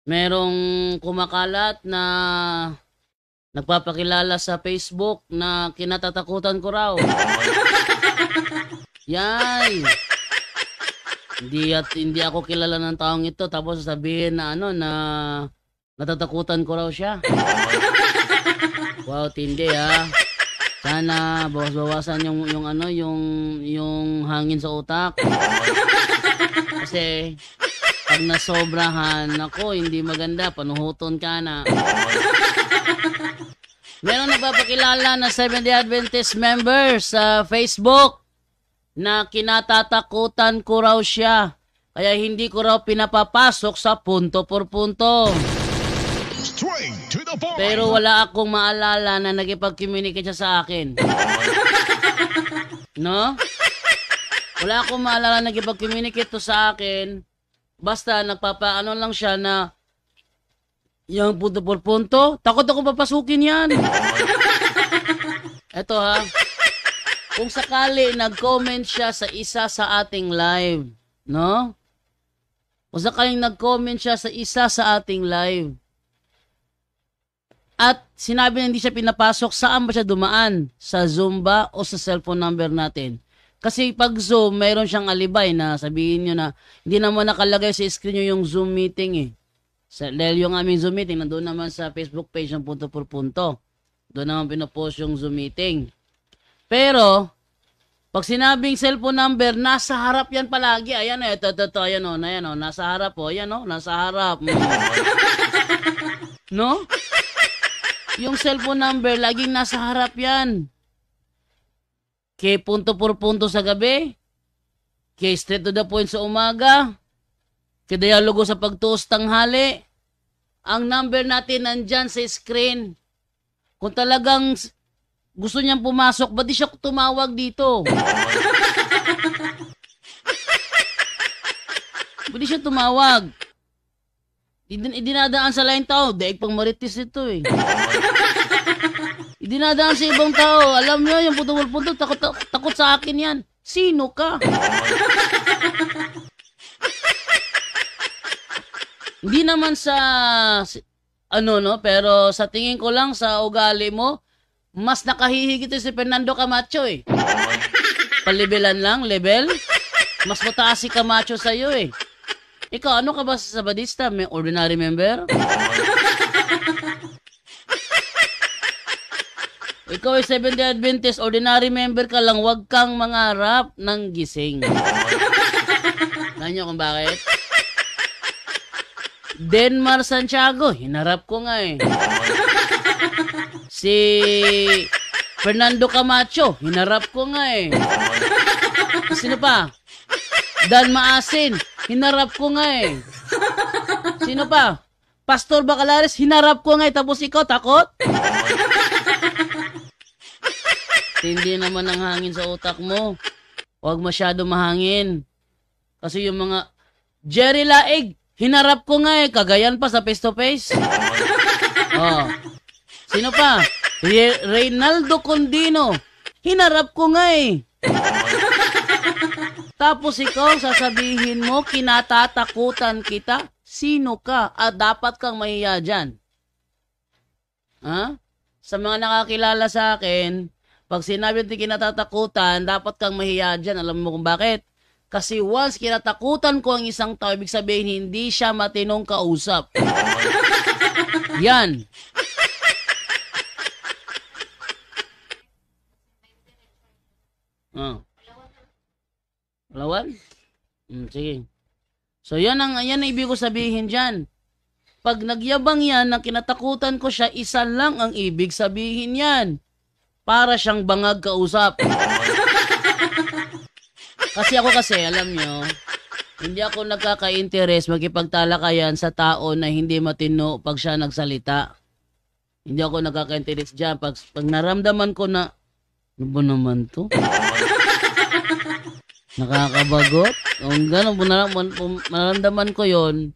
Merong kumakalat na nagpapakilala sa Facebook na kinatatakutan ko raw. Yan. Hindi ako kilala ng taong ito tapos sasabihin na na natatakutan ko raw siya. Wow, tindi ha. Sana bawas-bawasan yung hangin sa utak. Kasi pag nasobrahan ako, hindi maganda, panuhuton ka na. Meron nagpapakilala na Seventh-day Adventist member sa Facebook na kinatatakutan ko raw siya. Kaya hindi ko raw pinapapasok sa punto por punto. Pero wala akong maalala na nagipag-communicate siya sa akin. No? Wala akong maalala na nagipag-communicate to sa akin. Basta nagpapaano lang siya na yung punto por punto. Takot ako papasukin yan. Eto ha. Kung sakali nag-comment siya sa isa sa ating live. No? Kung sakaling nag-comment siya sa isa sa ating live. At sinabi na hindi siya pinapasok, saan ba siya dumaan? Sa Zoom ba o sa cellphone number natin? Kasi pag Zoom, mayroon siyang alibay na sabihin nyo na hindi naman nakalagay sa screen nyo yung Zoom meeting eh. Dahil yung aming Zoom meeting, nandun naman sa Facebook page ng punto por punto. Doon naman pinopost yung Zoom meeting. Pero, pag sinabing cellphone number, nasa harap yan palagi. Ayan o, ito, ayan o, nasa harap o, ayan o, nasa harap. No? Yung cellphone number, laging nasa harap yan. Kay punto por punto sa gabi, kay straight to the point sa umaga, kay dialogo sa pagtuos tanghali, ang number natin nandyan sa screen. Kung talagang gusto niyang pumasok, ba't di siya tumawag dito? Ba't di siya tumawag? Idinadaan sa lain tao, daig pang maritis ito eh. Idinadaan sa ibang tao, alam nyo, yung punto-punto, takot sa akin yan. Sino ka? Hindi naman sa, pero sa tingin ko lang sa ugali mo, mas nakahihigit si Fernando Camacho eh. Palibelan lang, level. Mas mataas si Camacho sa'yo eh. Ikaw, ano ka ba sa Sabadista? May ordinary member? Ikaw ay Seventh-day Adventist, ordinary member ka lang, wag kang mangarap ng gising. Alam niyo kung bakit? Denmar Santiago, hinarap ko nga eh. Si Fernando Camacho, hinarap ko nga eh. Sino pa? Dan Maasin, hinarap ko nga eh. Sino pa? Pastor Bacalares, hinarap ko nga eh. Tapos ikaw, takot? Hindi naman ang hangin sa utak mo. Huwag masyado mahangin. Kasi yung mga Jerry Laig, hinarap ko nga eh. Kagayan pa sa face to face. Oh. Sino pa? Reynaldo Condino, hinarap ko nga eh. Tapos ikaw, sasabihin mo, kinatatakutan kita. Sino ka? At dapat kang mahiya dyan. Ha? Sa mga nakakilala sa akin, pag sinabi natin kinatatakutan, dapat kang mahiya dyan. Alam mo kung bakit? Kasi once kinatakutan ko ang isang tao, ibig sabihin, hindi siya matinong kausap. Yan. Oh. Lawan? Sige. So, yan ang ibig ko sabihin dyan. Pag nagyabang yan na kinatakutan ko siya, isa lang ang ibig sabihin yan. Para siyang bangag kausap. Kasi, alam nyo, hindi ako nagkaka-interest makipagtalakayan sa tao na hindi matino pag siya nagsalita. Hindi ako nagkaka-interest dyan. Pag naramdaman ko na, ano ba naman to? Nakakabagot. Kung gano'n, maramdaman ko yon,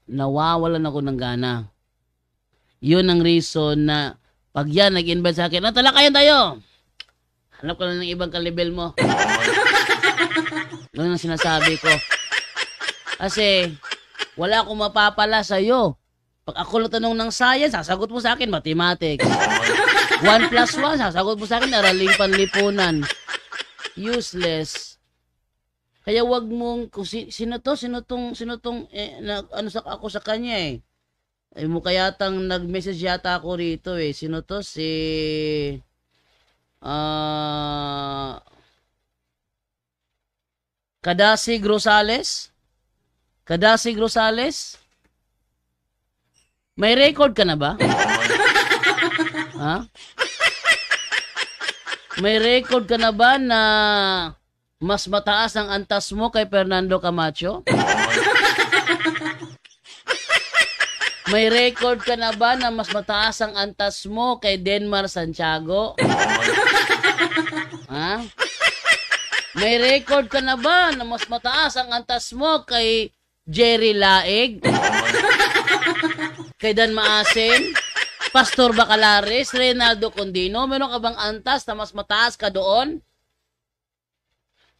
nawawalan ako ng gana. Yun ang reason na pag yan nag-invite sa akin, talakayan tayo. Hanap ka lang ng ibang kalibel mo. Ganun ang sinasabi ko. Kasi wala akong mapapala sa'yo. Pag ako lang tanong ng science, sasagot mo sa akin, mathematics. 1+1, sasagot mo sa akin, araling panlipunan. Useless. Kaya wag mong, kung sino tong, ano sa, ako sa kanya eh. Ay mo kayatang nag-message yata ako rito eh. Sino to? Si, Kadasig Rosales? Kadasig Rosales? May record ka na ba? Ha? May record ka na ba na mas mataas ang antas mo kay Fernando Camacho? May record ka na ba na mas mataas ang antas mo kay Denmar Santiago? Ha? May record ka na ba na mas mataas ang antas mo kay Jerry Laig? Kay Dan Maasin? Pastor Bacalares? Reynaldo Condino? Meron ka bang antas na mas mataas ka doon?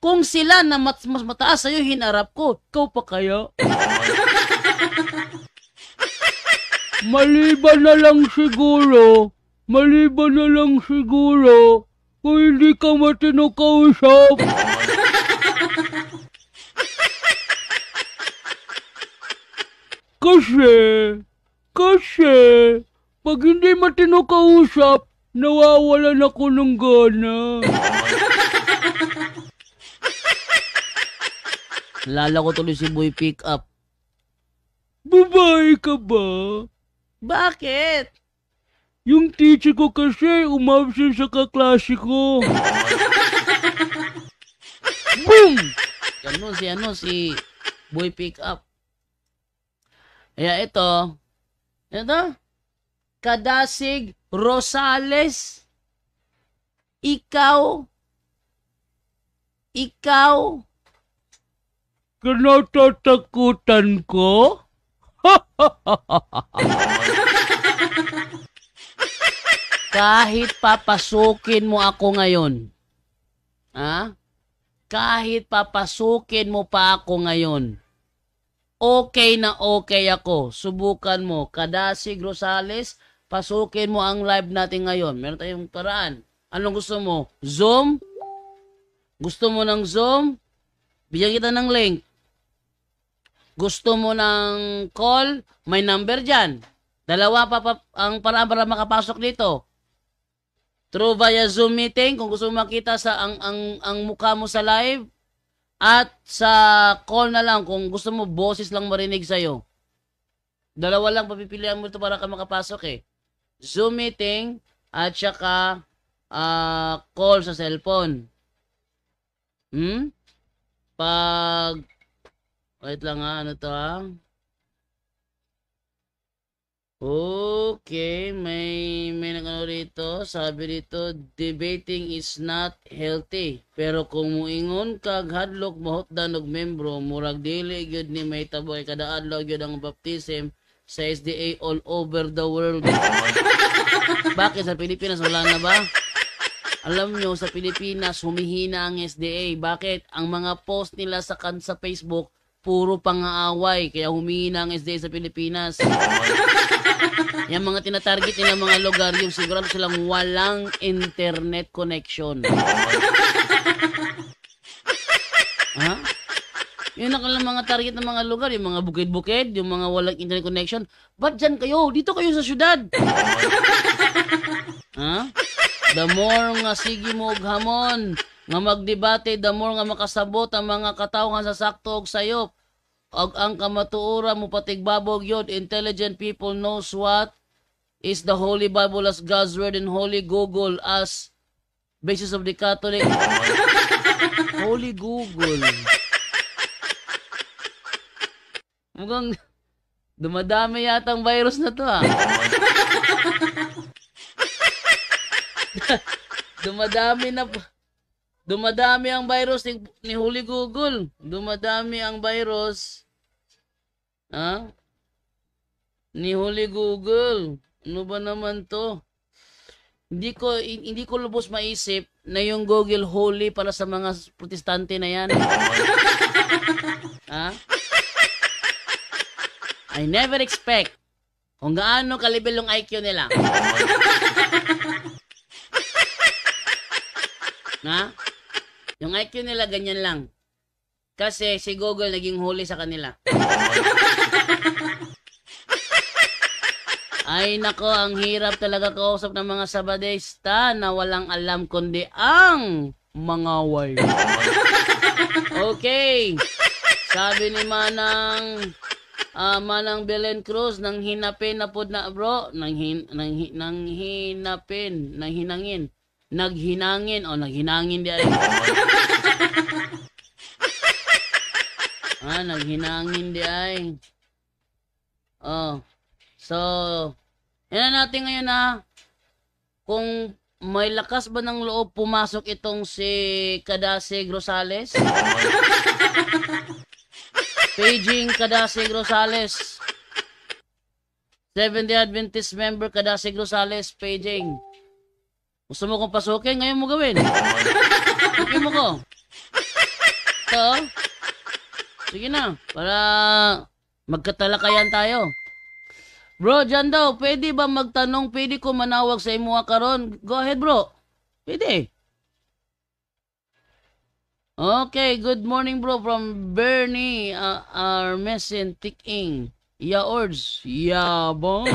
Kung sila na mas mataas sa'yo, hinarap ko, ikaw pa kaya? Maliban na lang siguro, kung hindi ka matino kausap. Kasi, pag hindi matino kausap, nawawalan ako ng gana. Lala ko tuloy si Boy Pick Up. Babae ka ba? Bakit? Yung teacher ko kasi umabsent sa kaklase ko. Boom! Si Boy Pick Up. Kaya ito, Kadasig Rosales, ikaw, kinatatakutan ko? Kahit papasukin mo ako ngayon, ha? Kahit papasukin mo pa ako ngayon, okay na okay ako. Subukan mo. Kadasig Rosales, pasukin mo ang live natin ngayon. Meron tayong paraan. Anong gusto mo? Zoom? Gusto mo ng Zoom? Bigyan kita ng link. Gusto mo ng call? May number dyan. Dalawa pa ang paraan para makapasok dito. Through via Zoom meeting, kung gusto mo makita sa ang mukha mo sa live, at sa call na lang, kung gusto mo, boses lang marinig sa'yo. Dalawa lang papipilian mo ito para ka makapasok eh. Zoom meeting, at saka call sa cellphone. Wait lang ano to ha? Okay, may nagano rito, sabi dito, debating is not healthy. Pero kung muingon kag hadlok mahot danog membro, murag dili gyud ni may taboy kada adlaw gyud ang baptism sa SDA all over the world. Bakit sa Pilipinas wala na ba? Alam nyo, sa Pilipinas humihina ang SDA. Bakit? Ang mga post nila sa Facebook puro pang-aaway, kaya humihina ang SDA sa Pilipinas. Yung mga tinatarget nila mga lugar, yung sigurado silang walang internet connection. Ha? Yun ang mga target ng mga lugar, yung mga bukid-bukid, yung mga walang internet connection. Ba't dyan kayo? Dito kayo sa syudad. Ha? The more nga sige mo og hamon, nga magdebate, the more nga makasabot ang mga katawo nga sasakto og sayop. Og ang kamatuura mo patigbabog yun, intelligent people knows what is the Holy Bible as God's Word and Holy Google as basis of the Catholic. Holy Google. Mukhang dumadami yata ang virus na to ha. Dumadami ang virus ni Holy Google. Dumadami ang virus. Ha? Ni Holy Google. Ano ba naman to? Hindi ko lubos maisip na yung Google holy para sa mga protestante na yan. Ha? I never expect Kung gaano kalibel yung IQ nila. Na? Yung IQ nila ganyan lang. Kasi si Google naging huli sa kanila. Ay nako, ang hirap talaga kausap ng mga Sabadista na walang alam kundi ang mangaway. Okay. Sabi ni Manang Belen Cruz, nang hinapin na po na bro, nang hinangin. Naghinangin, naghinangin di ay. Naghinangin di ay. So, yan natin ngayon kung may lakas ba ng loob pumasok itong si Kadasig Rosales? Paging Kadasig Rosales. Seventh-day Adventist member Kadasig Rosales, paging. Gusto mo kong pasukin? Ngayon mo gawin. Pasukin mo ko. Ito. Sige na. Para magkatalakayan tayo. Bro, dyan daw, pwede ba magtanong, pwede ko manawag sa imuha karon? Go ahead, bro. Pwede. Okay, good morning, bro, from Bernie, Armesin, Tiking. Ya, Ords. Yabong.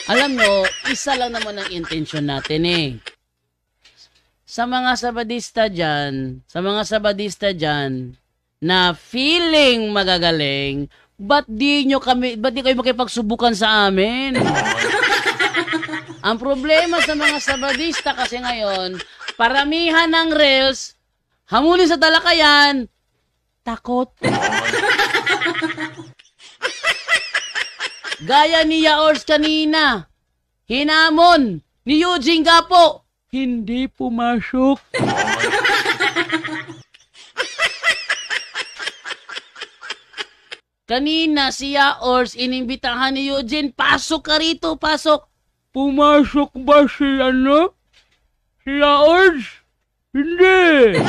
Alam nyo, isa lang naman ang intention natin Sa mga Sabadista dyan, na feeling magagaling, ba't di kayo makipagsubukan sa amin? Ang problema sa mga Sabadista kasi ngayon, paramihan ng reels, hamulin sa talakayan, takot. Gaya ni Yaors kanina, hinamon ni Eugene Gapo, hindi pumasok. Kanina si Yaors, inimbitahan ni Eugene, pasok ka rito, pasok. Pumasok ba si Si Yaors? Hindi.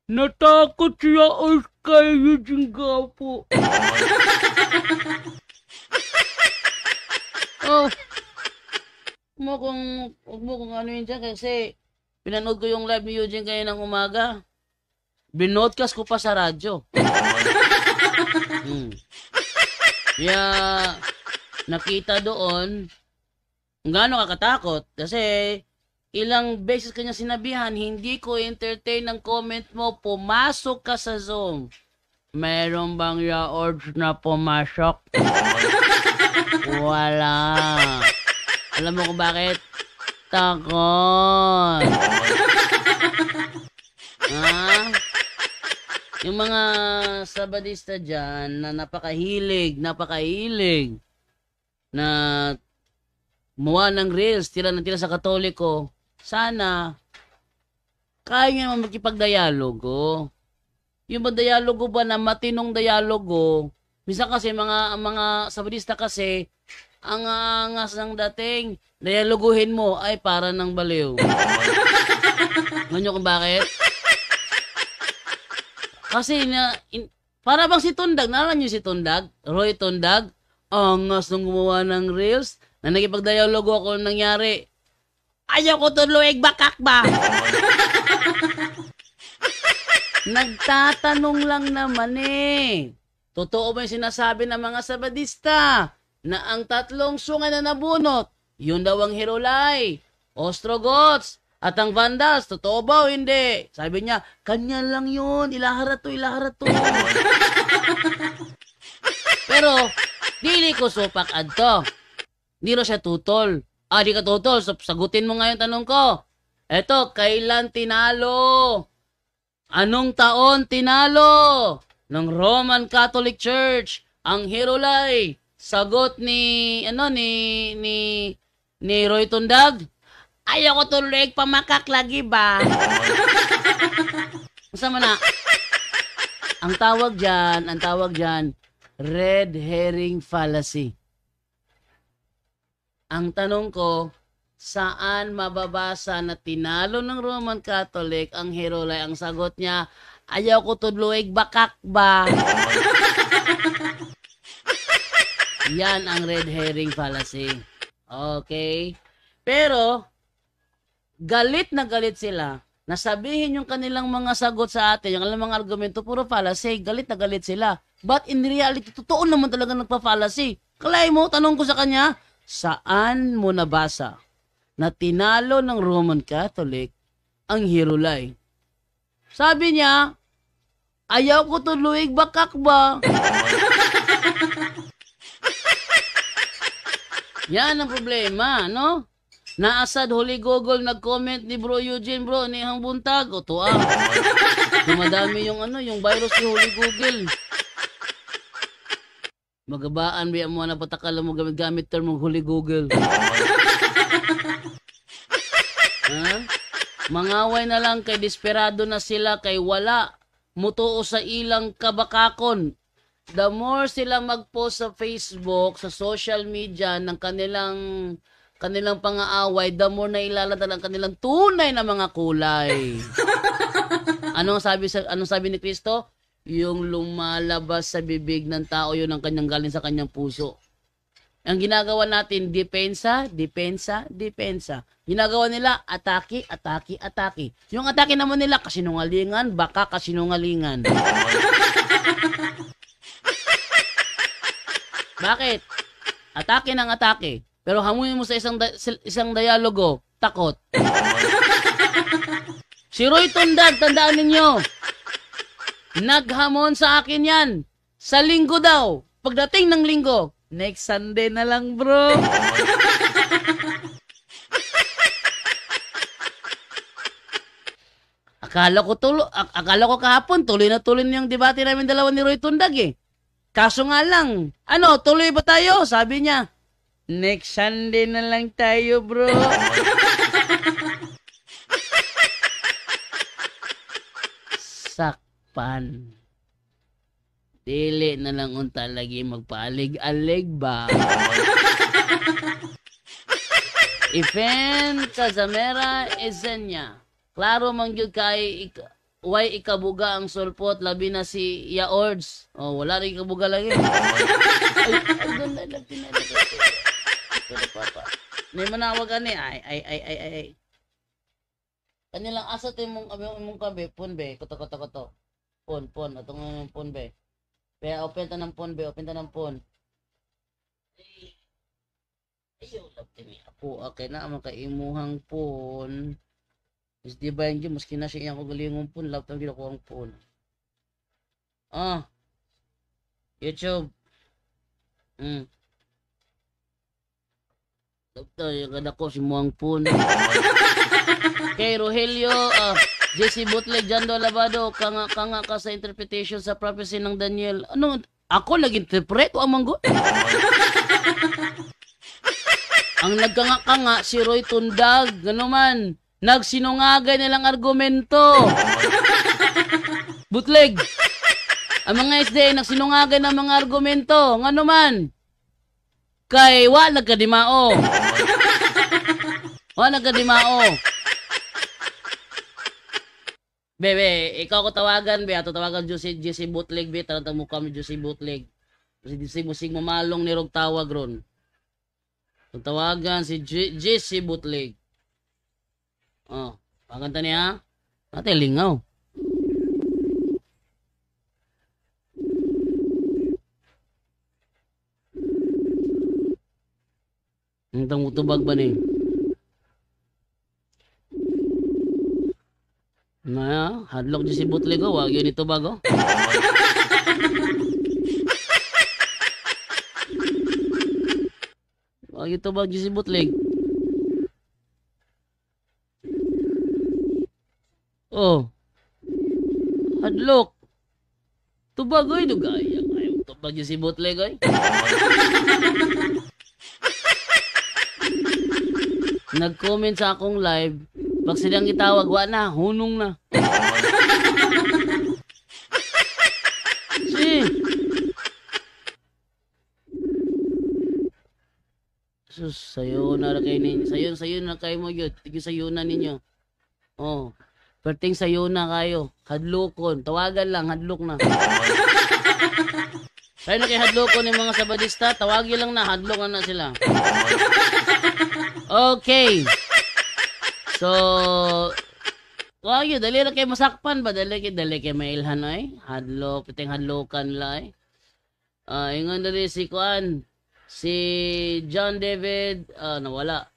Natakot si Yaors kay Eugene Gapo. Huwag mo kung ano yun dyan kasi pinanood ko yung live ni Eugene kayo ng umaga. Binodcast ko pa sa radyo. Kaya nakita doon kung gaano kakatakot. Kasi ilang beses kanya sinabihan, hindi ko entertain ang comment mo, pumasok ka sa Zoom. Meron bang Yaors na pumasok? Wala. Alam mo kung bakit? Takot. Yung mga Sabadista dyan na napakahilig na gumawa ng reels, tira sa Katoliko, sana kaya nga naman makipagdialogo. Yung ba dialogo ba na matinong dialogo, minsan kasi mga Sabadista kasi, ang angas ng dating, dialoguhin mo ay para ng baliw. Ganyan kung bakit? Kasi para bang si Tundag, nalaman niyo si Tundag? Roy Tundag, angas nung gumawa ng reels, na nakipagdialogo ako nangyari. Ayaw ko tuluig bakak ba? Nagtatanong lang naman Totoo ba yung sinasabi ng mga Sabadista na ang tatlong sungay na nabunot, yun daw ang Hirulay, Ostrogoths, at ang Vandals? Totoo ba o hindi? Sabi niya, kanya lang yun, ilaharat to. Pero, dili ko supak adto. Di ro siya tutol. Di ka tutol. So, sagutin mo nga yung tanong ko. Eto, kailan tinalo? Anong taon tinalo ng Roman Catholic Church ang Hirulay? Sagot ni Roy Tundag, ayaw ko tuloy pamakak lagi ba? Masama na. Ang tawag dyan, red herring fallacy. Ang tanong ko, Saan mababasa na tinalo ng Roman Catholic ang Hirulay? Ang sagot niya, ayaw ko tudluig bakak ba? Yan ang red herring fallacy. Okay? Pero, galit na galit sila. Nasabihin yung kanilang mga sagot sa atin, yung kanilang mga argumento, puro fallacy. Galit na galit sila. But in reality, totoo naman talaga nagpa-fallacy. Kalay mo, tanong ko sa kanya, saan mo nabasa na tinalo ng Roman Catholic ang Hirulay? Sabi niya, ayaw ko tuluig bakak ba? Yan ang problema, no? Naasad Holy Google nag-comment ni Bro Eugene, bro, ni Hang Buntag. O to dumadami yung yung virus ni Holy Google. Magabaan biya mo na patakala mo gamit term ng Holy Google. Ha? Mangaway na lang kay desperado na sila kay wala mutuo sa ilang kabakakon. The more sila mag-post sa Facebook, sa social media ng kanilang pang-aaway, the more na ilalata ang kanilang tunay na mga kulay. Anong sabi ni Kristo? Yung lumalabas sa bibig ng tao, yun ang kanyang galing sa kanyang puso. Ang ginagawa natin, depensa. Ginagawa nila, atake. Yung atake naman nila, kasinungalingan, baka kasinungalingan. Bakit? Atake ng atake. Pero hamunin mo sa isang dialogo, takot. Si Roy Tundag, tandaan ninyo, naghamon sa akin yan. Sa linggo daw. Pagdating ng linggo, next Sunday na lang, bro. Akala ko kahapon, tuloy na yung debate namin dalawa ni Roy Tundag eh. Kaso nga lang, tuloy ba tayo? Sabi niya, next Sunday na lang tayo, bro. Sakpan. Dili na lang unta lagi magpaalig-alig ba? Ifen Kazamera Esenya. Klaro mangyud kay why ikabuga ang sulpot labi na si Yaords. Oh, wala rin ikabuga lagi. Ay, doon na lang tinalagay. Papa. May manawag ani ay. Kanilang asa tayo mong kabe, pon be, koto. Pon, atong pon be. Kaya open ta ng pon. Ayaw lang tini ako, okay na ang makaimuhang pon. Is di ba yung maski na siya iyang kagalingon pon, love tang ginako ang pon. YouTube. Doktor, yung kada ko si Muang Pun. Kay Rogelio, JC Bootleg, Jando Alabado, kanga ka sa interpretation sa prophecy ng Daniel. Ako nag-interpret o amanggo? Ang nagkanga-kanga si Roy Tundag, man, nagsinungagay nilang argumento. Bootleg. Ang mga SDA nagsinungagay ng mga argumento, man. Kay nagkadimao. Nagkadimao. Bebe, ikaw ko tawagan, be. Ato tawagan JC Bootleg, be. Tarantang mo kami JC Bootleg. Kasi disig mamalong ni Rog tawag ron. Tawagan si JC Bootleg. Pagkanta niya. Natin lingaw. Ang tubag ba ni? Hadlock di si Bootleg ko. Wag yun itubag ko. Wag yun itubag di si Bootleg. Hadlock. Tubag oy. Dugay. Ayaw tubag di si Bootleg oy. Nag-comment sa akong live, pag silang itawag, na, hunong na. Sus, sayo na kayo ninyo. Sayo na kayo mo yun. Tigil sayo na ninyo. Oh. Perting sayo na kayo. Hadlokon. Tawagan lang, hadlok na. Kaya na kayo hadlokon ng mga sabadista, tawagin lang na, hadlok na sila. Okay. So, wag yun, dali na kayo masakpan ba? Dali kayo mailhan ay. Hadlok, piting hadlokan lang ay. Ingon dali si Kuan. Si John David, nawala.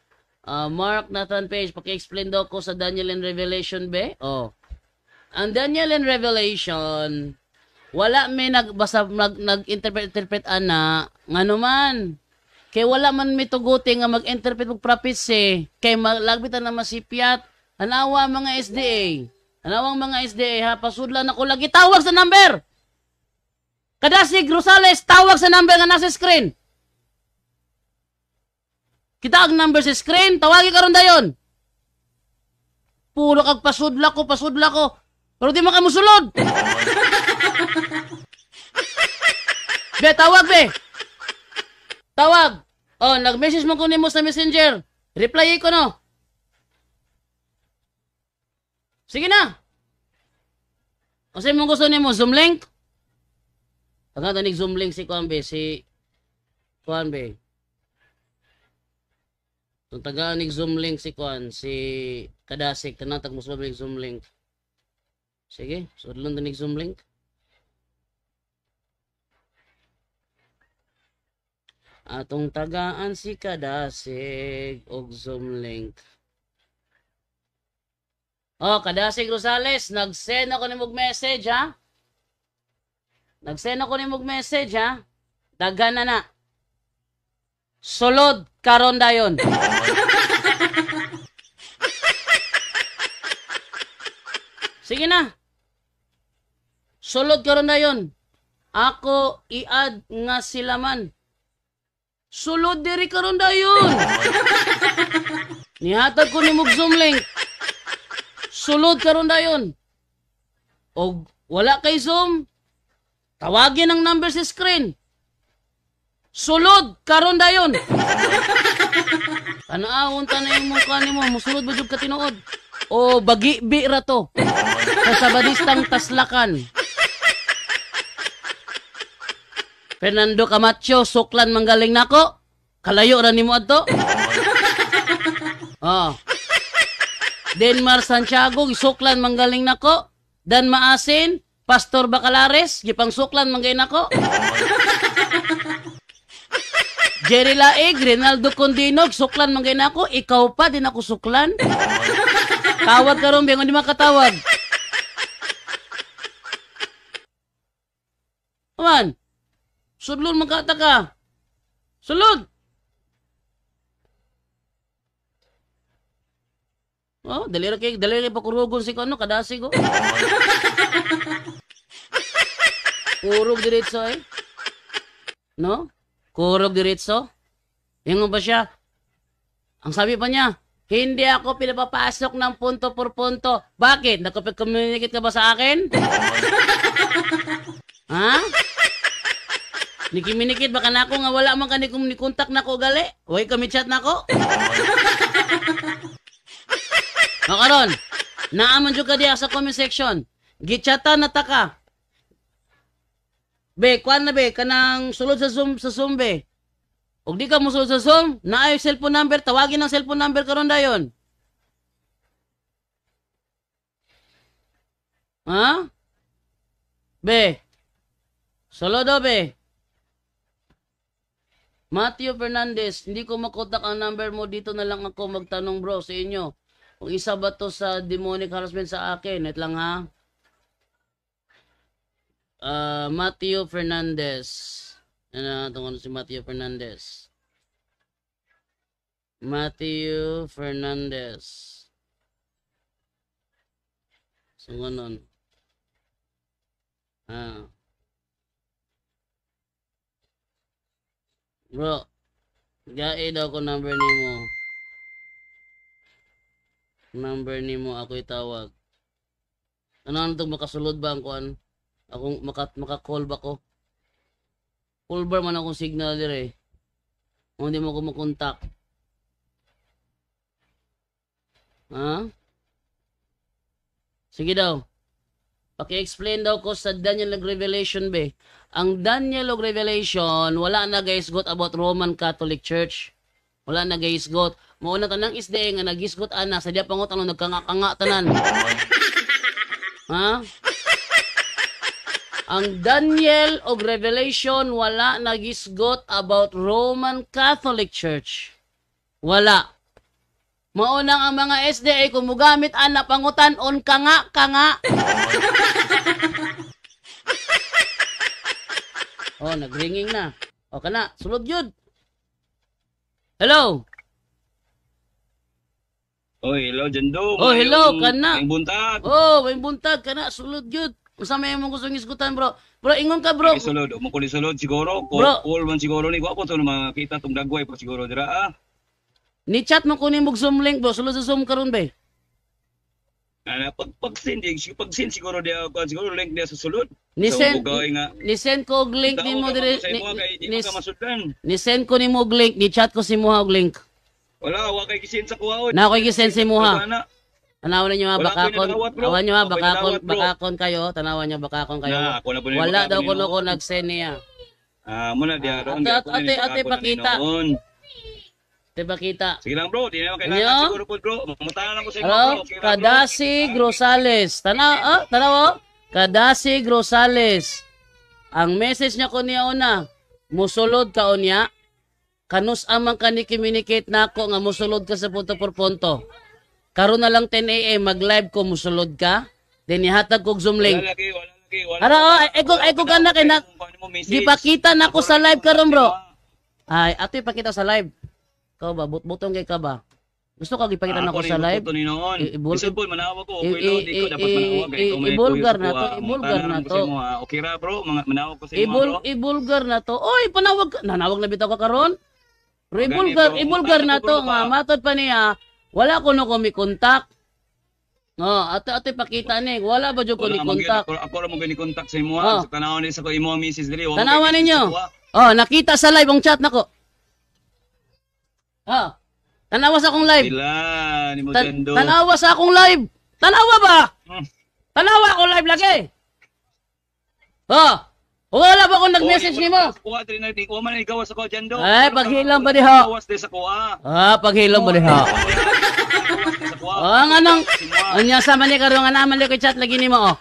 Mark Nathan Page, paki-explain daw ko sa Daniel and Revelation be. Oh. Ang Daniel and Revelation, wala may nag-interpret ana, ngano man. Kay wala man mituguti nga mag-interpret og prophecy, kay malagbitan na masipyat. Hanawa mga SDA. Hanawang mga SDA ha, pasudlan ako lagi tawag sa number. Kadasig Rosales, tawag sa number nga nasa screen. Kita ang number sa screen, tawagi karon dayon. Puro kag pasudla ko. Pero di man ka musulod. Be, tawag be. Tawag. Oh, nag-message mo ko nimo sa Messenger. Reply ko no. Sige na. Kasi mo gusto nimo Zoom link? Pagka tanig Zoom link si Kuan be, si Kuan be. Kung tagaan ni Zoom link si Kuan, si Kadasik, tanatag mo sa Zoom link. Sige, sudlon tanig Zoom link. Atong tagaan si Kadasik og Zoom link. Oh, Kadasik Rosales, nag-send ako ni mog message ha. Nag-send ako ni mog message ha. Dagan na. Sulod karon dayon. Sige na. Sulod karon dayon. Ako i-add nga sila man. Sulod diri karon dayon. Nihatag ko ni mog Zoom link. Sulod karon dayon. Og wala kay Zoom, tawagin ang number sa screen. Sulod karon dayon. Anaawon ta na yung mukha nimo, musulod ba jud ka tinuod? O bagi-bi ra to. Sa sabadistang taslakan. Fernando Camacho, suklan manggaling nako. Kalayo ra nimo adto. Oh. Denmar Santiago, gisuklan manggaling nako. Dan Maasin, Pastor Bacalares, gipang suklan manggay nako. Jerry Laig, Rinaldo Condino, suklan manggay nako. Ikaw pa, din ako suklan. Tawag ka ron, bengon di makatawag. Aman, sudlon magkata ka. Sulod. Oh, dalira kay pakurugon si kano kadasi ko. Kurog diretso eh. No? Kurog diretso. Ingon ba siya? Ang sabi pa niya, hindi ako pinapapasok ng punto por punto. Bakit? Nakapag-communicate ka ba sa akin? Ha? Nikiminikit baka na ako nga wala man ka ni kontak na ko gali. Huwag kami chat na ko. O karon, naaman dyan ka diya sa comment section. Gichata na ta ka. Be, kuan na be, kanang sulod sa Zoom be. Og di ka mo sulod sa Zoom, naay cellphone number, tawagin ang cellphone number karon dayon. Ha? Be. Sulod do be. Matthew Fernandez, hindi ko makontak ang number mo, dito na lang ako magtanong bro sa inyo. Kung isa ba to sa demonic harassment sa akin, net lang ha. Matthew Fernandez. Ano si Matthew Fernandez? Matthew Fernandez. So, ganon. Bro, gai daw ko number nimo. Number nimo ako itawag. Ano itong makasulod ba ang kuan? Akong maka-call ba ko? Call bar man akong signal dire. O hindi mo kumukontak. Ha? Sige daw. Paki-explain daw ko sa Daniel of Revelation be. Ang Daniel of Revelation, wala na gaisgot about Roman Catholic Church. Wala na gaisgot. Mauna tanang isde nga nagisgot ana sa diya pangot ano nagkanga-kanga tanan. Ha? Ang Daniel of Revelation wala nagisgot about Roman Catholic Church. Wala. Maunang ang mga SDA kung mugamit ana pangutan on kanga-kanga. Oh, nagringing na. O kana, sulod yun. Hello. Oy, hello, Jando. Oh, hello, kana. Ang buntag. Oh, may buntag kana, sulod yun. Usama yung mong gustong isgutan, bro. Bro, ingon ka, bro. Sulod, mo ko ni sulod siguro. Bro. Call man siguro ni ko to makita tong dagway pa siguro dira ah. Ni chat mo kunin mo Zoom link, bro. Sulod sa Zoom karon ba? Ana pag-send siguro dia ko siguro link dia sa sulod. Ni-send nga. ni-send ko og link nimo dire. Ni-send ko nimo og link, ni-chat ko si Muha og link. Wala, wa kay gisend sa kuwaon. Na ko gi-send si Muha. Wala na. Tanawan niyo ha, Wala ko bakakon. ninawat, bro. Awan niyo ha, Wala ko ninawat, bro. bakakon kayo. Tanawan niyo, bakakon kayo. Na, ako na po na yung Wala daw bakakon kuno ko ninoon. nag-send niya. Muna dia ron. Ate, pakita. Diba kita? Sige lang bro, di naman Ano? kailangan siguro po bro. Mamuntahan lang ko sa inyo Hello? bro. Okay lang, bro. Kadasi Grosales. Tanaw oh. Kadasi Grosales. Ang message niya ko niya una, musulod ka unya. Kanus amang ka ni communicate nako nga musulod ka sa punto por punto. Karon na lang 10 AM mag-live ko musulod ka. Then ihatag ko og Zoom link. Wala lagi. Ara oh, ego kana kay na gipakita nako sa live karon bro. Ay, ato ipakita sa live. Ikaw ba butong kay ka ba? Gusto ka gipakita nako sa live? Isip po manawag ko. Okay lo, di ko dapat manawag kay ibulgar na to, ibulgar na to. Okay ra bro, manawag ko sa imo bro. Ibulgar na to. Oy, panawag nanawag na bitaw ka karon? Pero Gani, ibulgar bro. na to Bro, nga matod pa niya. Wala ko no kontak. No, ate pakita ni. Wala ba jud ko ni kontak? Ako ra mo gani kontak sa imo Oh. sa tanawon ni sa ko imo misis diri. Tanawan ninyo. Oh, nakita sa live ang chat nako. Ah. Tanawa sa akong live. Sila ni mo Jando. Tanawa sa akong live. Tanawa ba? Tanawa ako live lagi. Oh. Wala ba akong nag-message nimo? Kuha diri na di ko man igawas ako Jando. Ay, paghilang ba diha? Gawas di sa kuha. Paghilom ba diha? Sa kuha. Oh, nga nang unya sa man ni karon nga naman ko chat lagi nimo oh.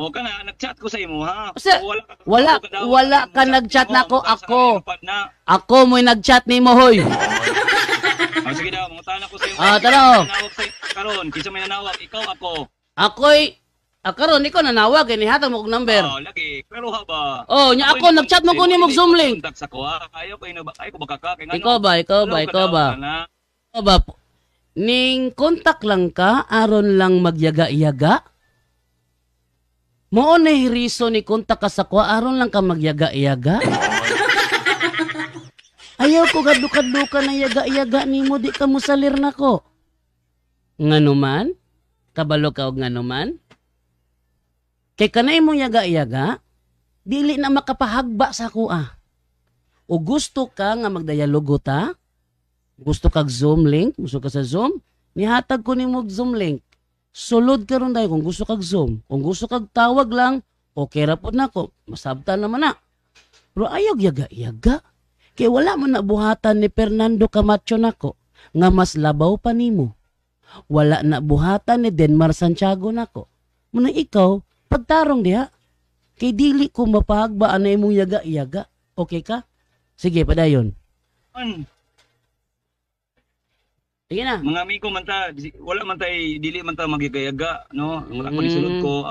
O ka na, nag-chat ko sa imo ha. Kasi wala ka nag-chat nako ako. Ako mo'y nag-chat nimo hoy. Sige daw, mga tanong ko sa imo. Tara oh. Nanawag sa karon, kinsa may nanawag, ikaw ako. Ako'y karon ikaw nanawag ni hatag mo og number. Lagi, pero ha ba? Oh, nya ako nag-chat mo kunin mo og Zoom link. Kontak sa kuha. Ayaw ko baka kay ngano. Ikaw ba? Ikaw ba? Ning kontak lang ka aron lang magyaga-yaga. Mao na reason ni kontak ka sa ko aron lang ka magyaga-yaga. Ayaw ko gadukad-duka na yaga-yaga nimo di ka musalir nako. Ngano man? Kabalo ka og ngano man? Kay kanay mo yaga-yaga, dili na makapahagba sa kuha. O gusto ka nga magdialogo ta? Gusto kag Zoom link? Gusto ka sa Zoom? Nihatag ko nimo og Zoom link. Sulod ka ron kung gusto kag Zoom. Kung gusto kag tawag lang, okay ra po na ko. Masabtan naman na. Pero ayaw yaga-yaga. Kaya wala mo na buhatan ni Fernando Camacho nako nga mas labaw pa nimo. Wala na buhatan ni Denmar Santiago nako. Muna ikaw, pagtarong diha. Kay dili ko mapahagbaan na imong yaga-yaga. Okay ka? Sige, padayon. Sige na. Mga amigo man ta, wala man tay dili man ta magigayaga, no? Wala ko ni sulod ko.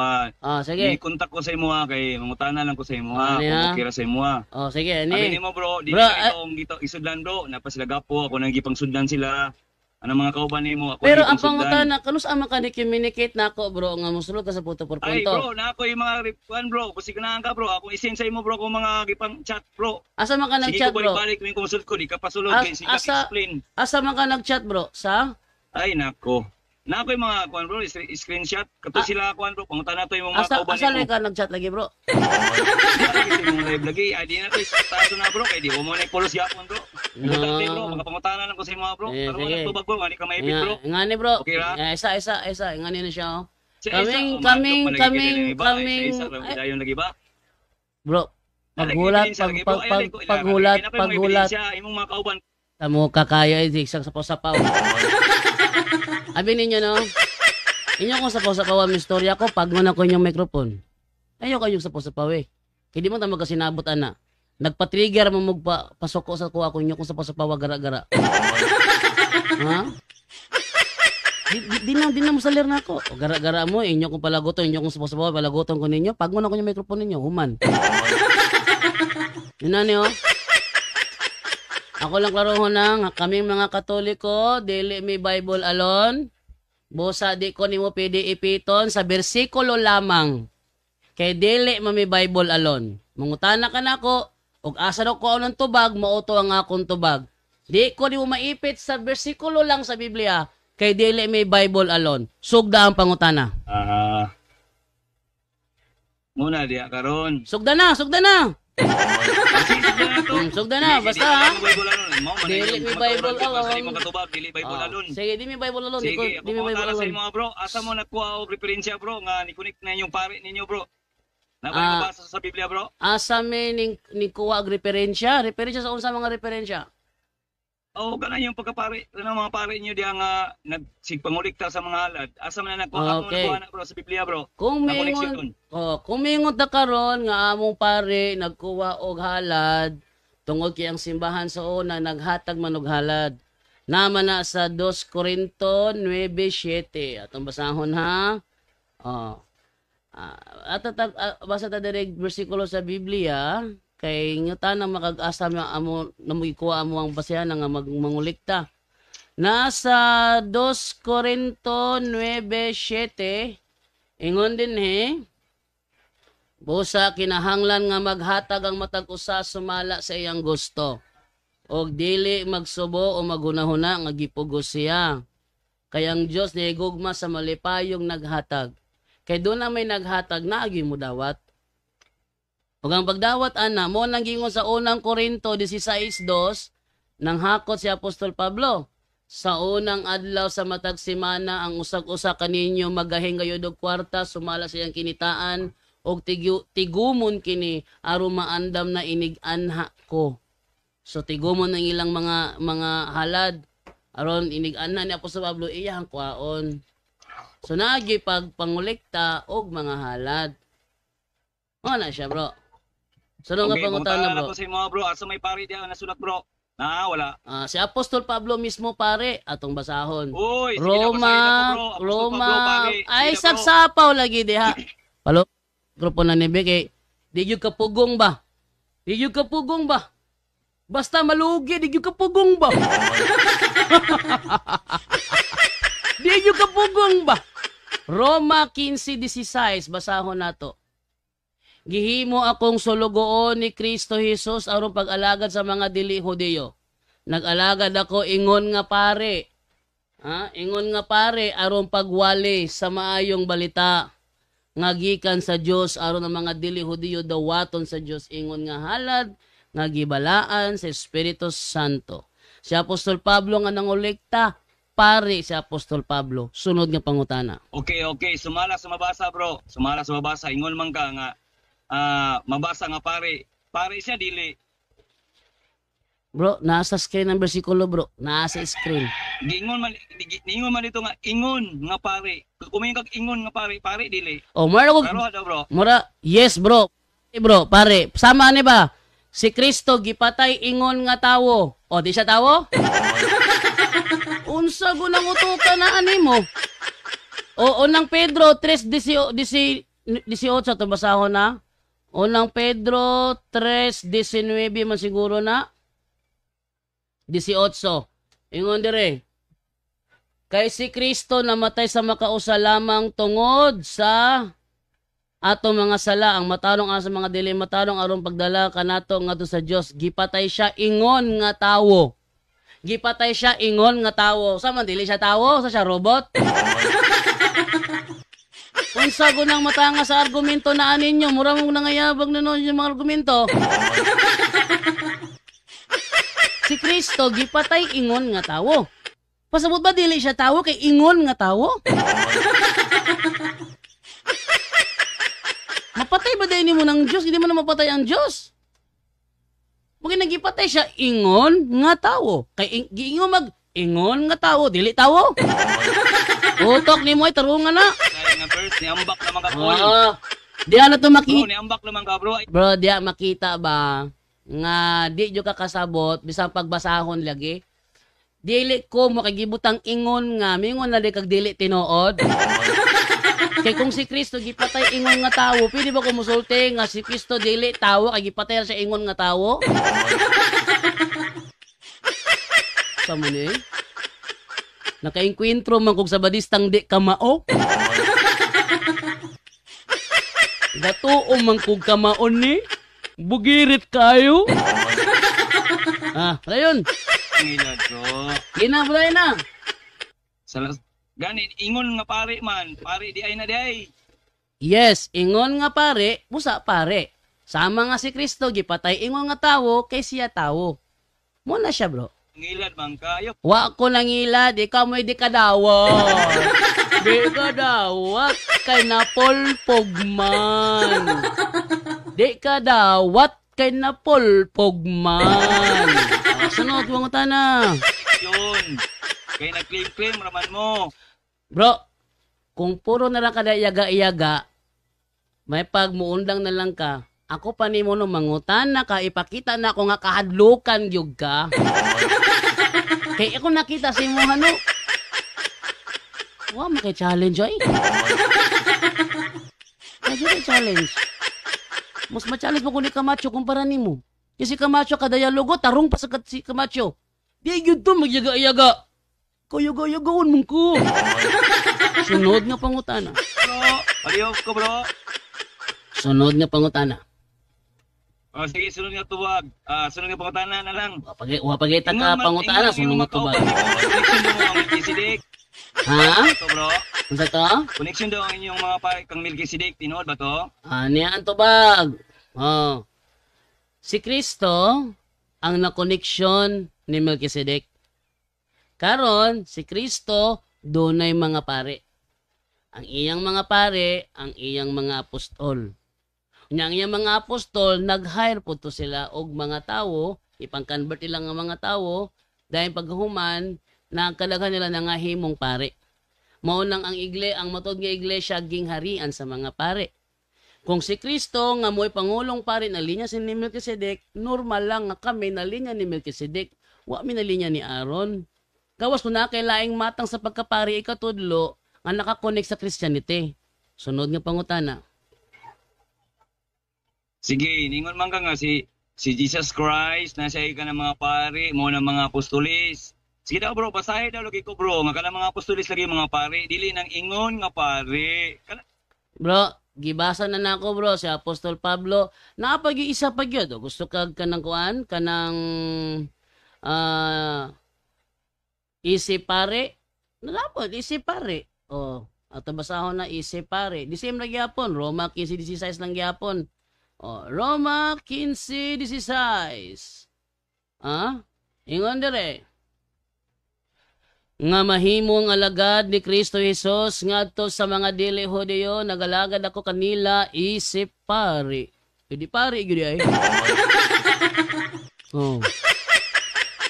Sige. I-contact ko sa imo ha kay mangutana lang ko sa imo ha. Ano yan? Kung okay ra sa imo ha. Sige, Abi nimo bro, di Bro, na itong gito isudlan bro, napasilagapo ako nang gipangsudlan sila. Ano mga kauban nimo ako pero ang gipangsudlan. pangutana, kanus ama ka ni communicate nako bro nga musulod ka sa punto por Ay punto. bro, na ako yung mga ripuan bro. Kusig na ka bro. Ako isend sa imo bro kung mga gipang chat bro. Asa man ka Sige nag-chat ko bro? balik-balik yung consult ko, di ka pasulod kay sige explain. Asa man ka nag-chat bro? Sa? Ay nako. Na ako yung mga kuan bro, screenshot kato sila kuan bro, pangutan na to yung mga kauban Asa nimo. ka nag-chat lagi, bro? Kasi mo live lagi, ay di na to taso na bro, kay di mo na pulos yapon bro. Importante bro, makapangutanan lang ko sa mga bro. Eh, Pero sige. wala tubag bro, hindi ka maipit bro. Ngani, bro. Okay ra? Isa. Ngani na siya, oh. Sa isa, Kaming, Isa dayon lagi ba? bro, paghulat, imong mga kauban. Tamo kakaya isang sapaw-sapaw. Abi ninyo, no? Inyo kung sapaw-sapaw ang istorya ko, pag mo na ko inyong microphone. Ayaw kayong sapaw-sapaw eh. Kaya di mo tayo magkasinabot, ana. Nagpa-trigger mo pasok ko sa kuha ko inyo kung sapaw-sapaw gara-gara. Ha? Di na mo salir na ako. Gara-gara mo, inyo kung palaguton, inyo kung sapaw-sapaw, palaguton ko ninyo. Pag mo na ko yung microphone ninyo, human. Yun na niyo. Ako lang klarohon ng kaming mga Katoliko, dili mi Bible alone. Busa di ko nimo pwede ipiton sa bersikulo lamang. Kay dili mi Bible alone. Mangutana ka nako, ug asa daw ko anong tubag, mauto ang akong tubag. Di ko nimo maipit sa bersikulo lang sa Biblia, kay dili mi Bible alone. Sugda ang pangutana. Muna diya karon. Sugda na. Sugda na, basta ha. Dili mi Bible alone. Dili Bible alone. Sige, di mi Bible alone. Sige, Di mi Bible sa alone. mga bro. Asa mo nakuha og referensya bro nga ni-connect na yung pare ninyo bro. Nabasa sa Biblia bro. Asa mi ni kuha og referensya sa unsa mga referensya? Kana yung pagkapare, mga pare niyo diya nga nagsigpangulikta sa mga halad. Asa man na nakuha na bro sa Biblia bro. Kung mingon ta karon nga among pare nagkuha og halad tungod kay ang simbahan sa una naghatag man og halad. Naman na sa 2 Corinto 9:7. Atong basahon ha. Basa ta direct bersikulo sa Biblia. Kay ngutan ang makag-asa amo namugikuha amo ang basehan nga mangulikta. Nasa 2 Corinto 9:7 ingon din busa kinahanglan nga maghatag ang matag usa sumala sa iyang gusto. Og dili magsubo o maghunahuna nga gipugos siya. Kay ang Dios nihigugma sa malipayong naghatag. Kay doon na may naghatag na agi mo dawat. Ug ang pagdawat ana mo nang gingon sa unang Korinto 16:2 nang hakot si Apostol Pablo. Sa unang adlaw sa matag semana ang usag-usa kaninyo magahingayod og kwarta sumala sa iyang kinitaan og tigumon kini aron maandam na inig-anha ko. So tigumon ang ilang mga halad aron inig-anha ni Apostol Pablo iyang kwaon. So naagi pagpangolekta og mga halad. Ano siya bro? Sunod nga pangutana bro. Sa mga bro, asa may pare diya nasulat bro? Wala. Si Apostol Pablo mismo pare atong basahon. Uy, Roma. Ay sagsapaw lagi diha. Palo grupo na ni Beke. Di gyud kapugong ba? Basta malugi, di gyud kapugong ba? Di gyud kapugong ba? Roma 15:16 basahon nato. Gihimo akong sulugoon ni Kristo Jesus aron pag-alagad sa mga dili Hudiyo. Nag-alagad ako ingon nga pare. Ingon nga pare aron pagwali sa maayong balita nga gikan sa Dios aron ang mga dili Hudiyo dawaton sa Dios ingon nga halad nga gibalaan sa Espiritu Santo. Si Apostol Pablo nga nangolekta pare si Apostol Pablo. Sunod nga pangutana. Okay. Sumala sa mabasa bro. Ingon man ka nga mabasa nga pare siya dili. Bro, nasa screen ang bersikulo bro. Nasa screen. Ingon man dito nga ingon nga pare. Kumain kag ingon nga pare dili. Mara ko. Bro. Yes bro. Bro, pare, sama ni ba? Si Kristo gipatay ingon nga tawo. Di siya tawo? Unsa go nang utukan na animo? Unang Pedro 3:18 to basahon na. Unang Pedro 3:19 man siguro na. 18. Ingon dire. Kay si Kristo namatay sa makausa lamang tungod sa ato mga sala ang matarong sa mga dili matarong aron pagdala kanato ngadto sa Dios. Gipatay siya ingon nga tawo. gipatay siya ingon nga tawo. Sa man dili siya tawo, sa siya robot. Unsa ko nang matanga sa argumento na aninyo, mura mong nangayabag na noon yung mga argumento. Si Kristo gipatay ingon nga tawo. Pasabot ba dili siya tawo kay ingon nga tawo? Mapatay ba din mo ng Diyos? Hindi mo na mapatay ang Diyos. Pag nagipatay siya, ingon nga tawo. Kay giingon ingon nga tawo, dili tawo. Utok ni mo ay tarungan na. Kaya nga first, niambak naman ka bro. Diya na to Bro, makita. niambak naman ka bro. Bro, diya makita ba nga di jo ka kasabot bisang pagbasahon lagi. Dili ko mo kay gibutang ingon nga, mingon na di kag dili tinuod. Kay kung si Kristo gipatay ingon nga tawo, pwede ba ko musulti nga si Kristo dili tawo kay gipatay siya ingon nga tawo? Sa mo ni? Nakainkwentro man kog sabadistang di kamao. Datuo man kog kamaon ni. Bugirit kayo. Ayun. Ngilad bro. Ginabulay na. Ganin, ingon nga pare man. Pare di ay na di ay. Yes, ingon nga pare, busa pare. Sama nga si Kristo, gipatay ingon nga tawo, kay siya tawo. Muna siya bro. Ngilad man kayo. Wa ko nangilad, ikaw mo'y di kadawat. Di kadawat, kay napolpog man. Di kadawat, kay napolpog man. Sunod, wangutan na. Yun. Kaya nag-claim-claim raman mo. Bro, kung puro na lang kada iyaga-iyaga, may pagmuundang na lang ka, ako pa ni mo no mangutan na ka, ipakita na ako nga kahadlukan gyud ka. Kaya ako nakita si mo ano. Wa maki-challenge ay. Kaya challenge. Mas ma-challenge mo kung ni Camacho kumpara nimo. Kasi Camacho kadayalogo, tarong pa sa si Camacho. Di gyud to magyaga-iyaga. Kaya-gaya-gawon mong ko. Sunod nga pangutana. Bro, paliw ko bro. Sunod nga pangutana. O sige, sunod nga tuwag. Sunod nga pangutana na lang. Wapagita ka pangutana, sunod nga tubag. Connection daw ang Melchizedek. Ha? Ito bro. Unsa to? Connection daw ang inyong mga pare kang Melchizedek. Tinood ba to? Niyan tubag. Oh. Si Kristo ang nakoneksyon ni Melchizedek. Karon si Kristo dunay mga pare. Ang iyang mga pare, ang iyang mga apostol. Ang iyang mga apostol nag-hire po to sila og mga tawo, ipang-convert nila nga mga tawo dahil paghuman nagkalaghan nila nga himong pare. Mao nang ang matod nga iglesia gingharian sa mga pare. Kung si Kristo nga mo'y pangulong pare na linya si Melchizedek, normal lang nga kami na linya ni Melchizedek, wa mi na linya ni Aaron. Gawas ko na kay laing matang sa pagkapari ikatudlo nga nakakonek sa Christianity. Sunod nga pangutana. Sige, ningon man ka nga si Jesus Christ, nasa ka ng mga pare, mo ng mga apostolis. Sige daw bro, basahin daw lagi ko bro, nga ka ng mga apostolis lagi mga pare, dili nang ingon nga pare. Bro, gibasa na nako bro, si Apostol Pablo, napag-iisa pa gyud. Gusto kag kanang kuan, kanang isip pare. Nalapod, isip pare. Ato basahon na isip pare. Di same na gyapon, Roma 15:16 lang gyapon. Roma 15:16. Ingon dire. Nga mahimong alagad ni Kristo Jesus ngadto sa mga dili Hudiyo, nagalagad ako kanila isip pare. Di pare gyud ay.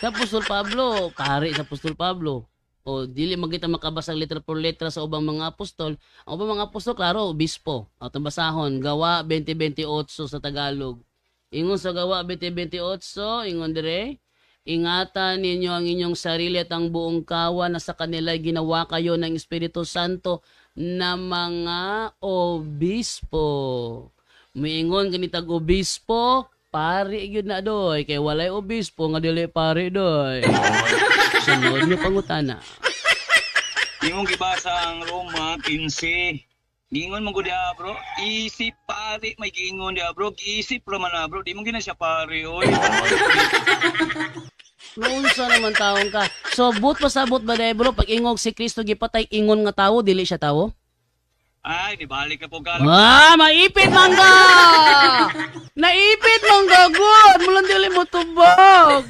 Sa Apostol Pablo, pare sa Apostol Pablo. Dili magita makabasa letra por letra sa ubang mga apostol. Ang ubang mga apostol, klaro, obispo. Atong basahon, Gawa 20:28 sa Tagalog. Ingon sa Gawa 20:28, ingon dire, ingatan ninyo ang inyong sarili at ang buong kawan na sa kanila ginawa kayo ng Espiritu Santo na mga obispo. Miingon ganitag obispo, pare gyud na doy, kay walay obispo nga dili pare doy. Sunod nga pangutana. Imong gibasa ang Roma 15. Giingon mo gud bro, isip pare may giingon dia bro, giisip ra man bro, di mo gina siya pare oy. Nounsa naman taong ka. So, but pasabot ba dahil bro, pag ingog si Kristo gipatay, ingon nga tawo, dili siya tawo? Ay, nibalik na po ka. Maipit man ka! Naipit man ka, good! Mulang dili mo tubag.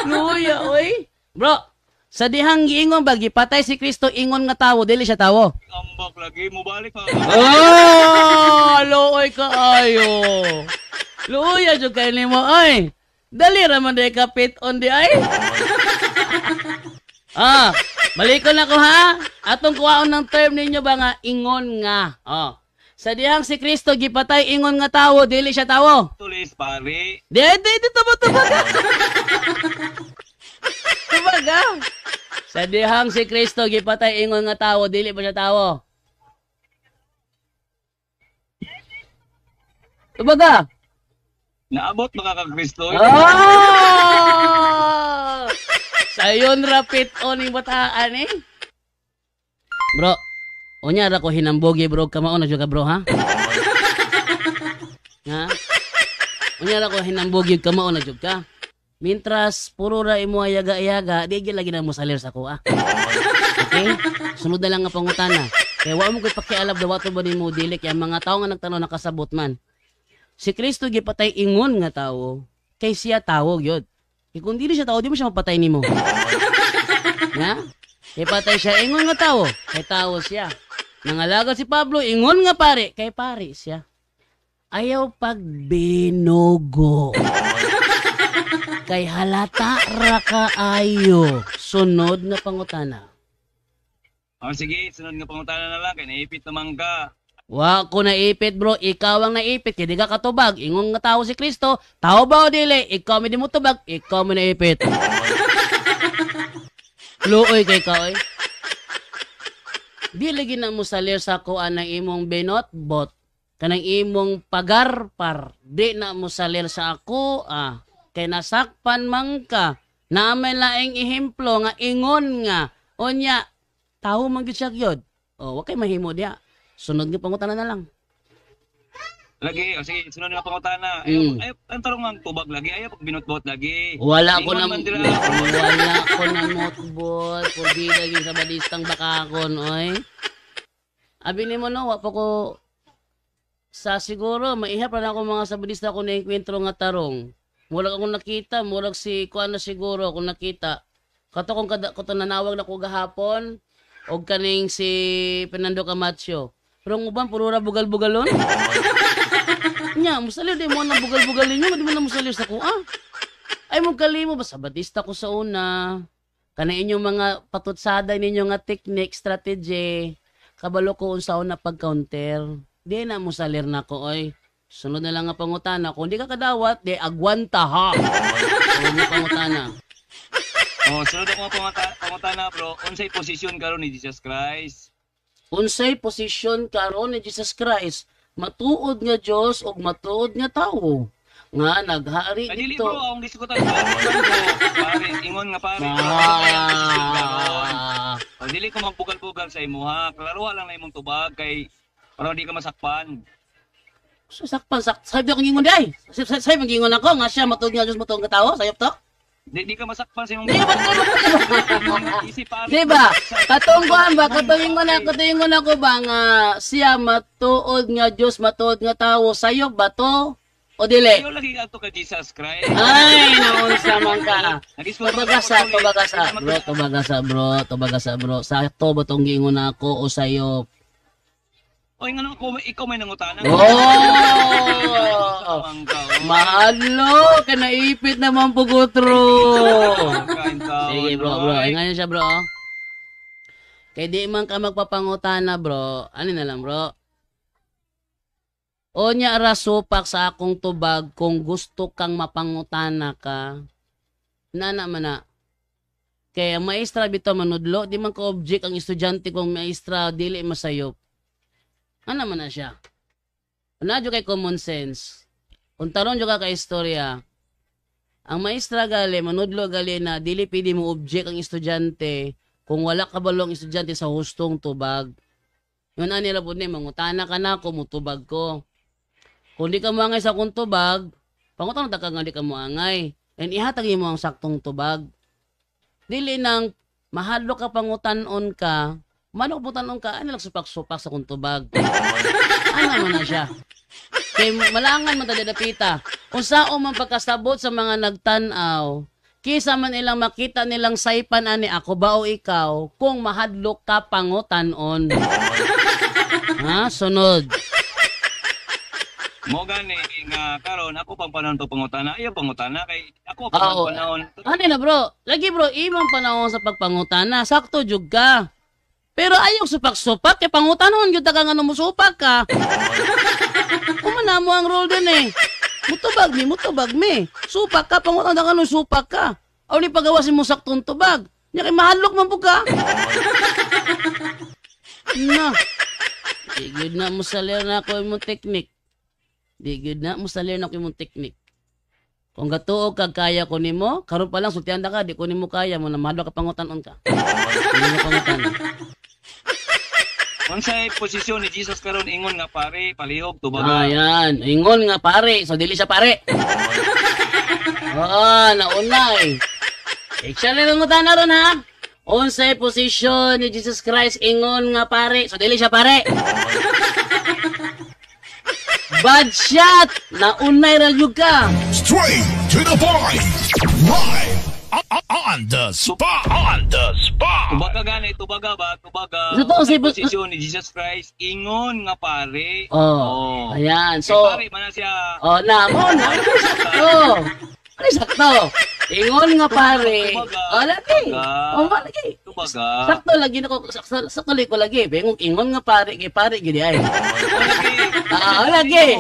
Luya, oy. Bro, sa dihang giingon ba, gipatay si Kristo, ingon nga tawo, dili siya tawo? Ambak lagi, mubalik pa. Looy ka ayo. Luya, jud kay nimo, oy. Dali raman day kapit on di ay. Balik ko na ko ha. Atong kuwaon ng term ninyo ba nga ingon nga. Sa dihang si Kristo gipatay ingon nga tawo, dili siya tawo. Tulis pare. Di tubaga. Tubaga. Sa dihang si Kristo gipatay ingon nga tawo, dili pa siya tawo. Tubaga. Naabot mga ka-Kristo. Sayon rapit on yung bataan eh. Bro, unya ra ko hinambogi bro, kamao na juga bro ha? Ha? Unya ra ko hinambogi kamao na juga. Mintras puro ra imo ayaga-ayaga, di gyud lagi na mo salir sa kuha. Okay? Sunod na lang nga pangutana. Kaya wa mo koy pakialam daw ato ba nimo dili kay mga tawo nga nagtanaw nakasabot man. Si Kristo gipatay ingon nga tawo, kay siya tawo gyud. Kung dili siya tawo, di mo siya mapatay nimo. Ha? Ipatay siya ingon nga tawo, kay tawo siya. Nangalaga si Pablo ingon nga pare, kay pare siya. Ayaw pagbinugo. Kay halata ra kaayo. Sunod na pangutana. Sige, sunod nga pangutana na lang, kay naipit naman ka. Wa ko naipit bro, ikaw ang naipit, kaya di ka katubag. Ingon nga tao si Kristo, tao ba o dili? Ikaw mi di mo tubag, ikaw mi naipit. Luoy kay ka oy. Di lagi na mo salir sa kuan ng imong binotbot, kanang imong pagarpar. Di na mo salir sa ako, kay nasakpan man ka. Naamay laing ehemplo nga ingon nga, onya, tao man gyud siya gyud. Wa kay mahimo diya. Sunod nga pangutana na lang. Lagi, sige, sunod nga pangutana. Ay, ang tarong ang tubag lagi, ayaw pag binutbot lagi. Wala ko na motbot. Pwede lagi sa badistang bakakon, oy. Abi ni mo no, wa pa ko sa siguro, maihap na ako mga sabadista ko na enkwentro nga tarong. Murag akong nakita, murag si kuan na siguro akong nakita. Kato kung kato nanawag na ko gahapon, og kaning si Fernando Camacho. Pero ang uban, puro ra bugal-bugalon. Nya, musalir di mo na bugal-bugal ninyo, di mo na musalir sa kuha. Ay, mo kalimo, basta batista ko sa una. Kana inyong mga patutsada ninyo nga technique, strategy, kabalo ko unsa na pag-counter. Di na musalir na ko, oy. Sunod na lang nga pangutana. Kung di ka kadawat, di agwanta ha. Sunod na pangutana. Sunod ako pangutana bro, unsay posisyon karon ni Jesus Christ? Unsay posisyon karon ni Jesus Christ, matuod nga Dios ug matuod nga tawo nga naghari Dili dito. bro, ang diskutan pare, ingon nga pare. Dili ko magbugal-bugal sa imo ha. Klaro lang na imong tubag kay para di ka masakpan. Sakpan sabi ko ngingon day. Sabi ngingon ako nga siya matuod nga Dios matuod nga tawo, sayop to. Di ka masakpan sa imong isip pare. Diba? Katungguan ba? Katuyingon ako ba nga siya matuod nga Dios, matuod nga tawo, sayop ba to? O dili? Ayaw lagi ato ka Jesus Christ. Ay, naunsa man ka. Tubagasa bro. Sakto ba tong gingon ako o sayop? Oy ngano ko ikaw may nangutana. Mahalo ka naipit naman pugotro. Sige bro. Ngayon siya bro. Kay di man ka magpapangutana bro. Ano na lang bro? O nya rasupak sa akong tubag kung gusto kang mapangutana ka. Nana man na. Kaya maestra bitaw manudlo, di man ka object ang estudyante kung maestra dili masayop. Ano man na siya? Unadyo kay common sense. Kung taron ka ka istorya, ang maestra gali, manudlo gali na dili pwede mo object ang estudyante kung wala ka balong estudyante sa hustong tubag. Yun na nila po ni, mangutana ka na ako, mutubag ko. Kung di ka moangay sa akong tubag, pangutanong ta ka nga di ka moangay. and ihatag mo ang saktong tubag. Dili nang mahadlo ka pangutanon ka, manok pangutanon ka, ano lang supak-supak sa kung tubag. Ano man na siya. Kay malangan man tadapita. Unsao man pagkasabot sa mga nagtan-aw, kisa man ilang makita nilang saypan ani ako ba o ikaw kung mahadlok ka pangutanon. Ha, sunod. Mo gani nga karon ako pang panahon to pangutana, ayo pangutana kay ako pang panahon. Ano na bro? Lagi bro, imong panahon sa pagpangutana, sakto jud ka. Pero ayaw supak-supak kay pangutanon gyud ka nga musupak ka. Kumana mo ang role din eh. Mutubag mi. Supak ka, pangutana ka nung supak ka. O ni pagawasin mo saktong tubag. Nya kay mahalok man po ka. Na. Di good na mo salir na ako imong teknik. Di good na mo salir na ako imong teknik. Kung gatuo kag kaya ko nimo, karon pa lang sultihan ka, di ko nimo kaya mo na mahalok ka pangutanon ka. Hindi mo pangutanon. Unsay posisyon ni Jesus karon ingon nga pare, palihog tubaga. Ayan, ingon nga pare, so dili siya pare. Oo, naunay. Actually, nangutan na ron ha. Unsay posisyon ni Jesus Christ ingon nga pare, so dili siya pare. Bad shot! Naunay ra jud ka. Straight to the point. Live on the spot. Tubaga gani, tubaga ba? Tubaga. Sa to, Unsay si- posisyon ni Jesus Christ ingon nga pare. Oh, ayan. So, So, pare man na siya. oh, namo na. Oh, ano sakto? Ingon nga pare. Oh, lagi. Oh, lagi. Tubaga. Sakto lagi na ko, sakto lagi ko lagi. Bengong ingon nga pare, kay pare gini ay. Lagi.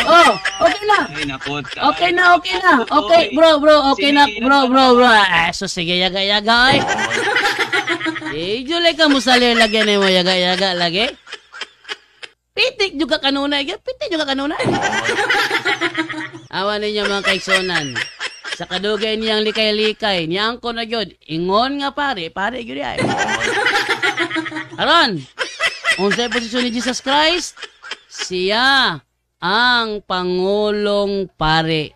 Oh, okay na. Ay, nakot ka. Okay na. Okay, bro. Okay na, bro. So, sige, yaga-yaga, ay. Julay ka mo salir lagi na mo, yaga-yaga, lagi. Pitik juga kanunay. Awan ninyo mga kaigsonan. Sa kadugay niyang likay-likay, niyang ko na yun. Ingon nga pare yun ay. Aron, unsay posisyon ni Jesus Christ? Siya ang Pangulong Pare.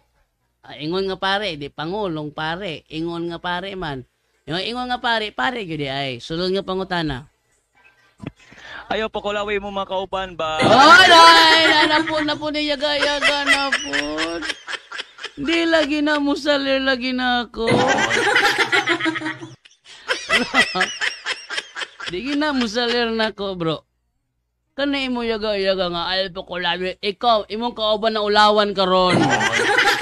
Ingon nga pare, di Pangulong Pare. Ingon nga pare man. Yung ingon nga pare yun ay. Sulod nga pangutana. Ayaw pa kulaway mo mga kauban ba? Ay, na po ni yaga-yaga na po. Di lagi na mo salir lagi na ako. Di na mo salir na ako, bro. Kanay mo yaga-yaga nga, ayaw pa kulaway. Ikaw, imong kauban na ulawan karon.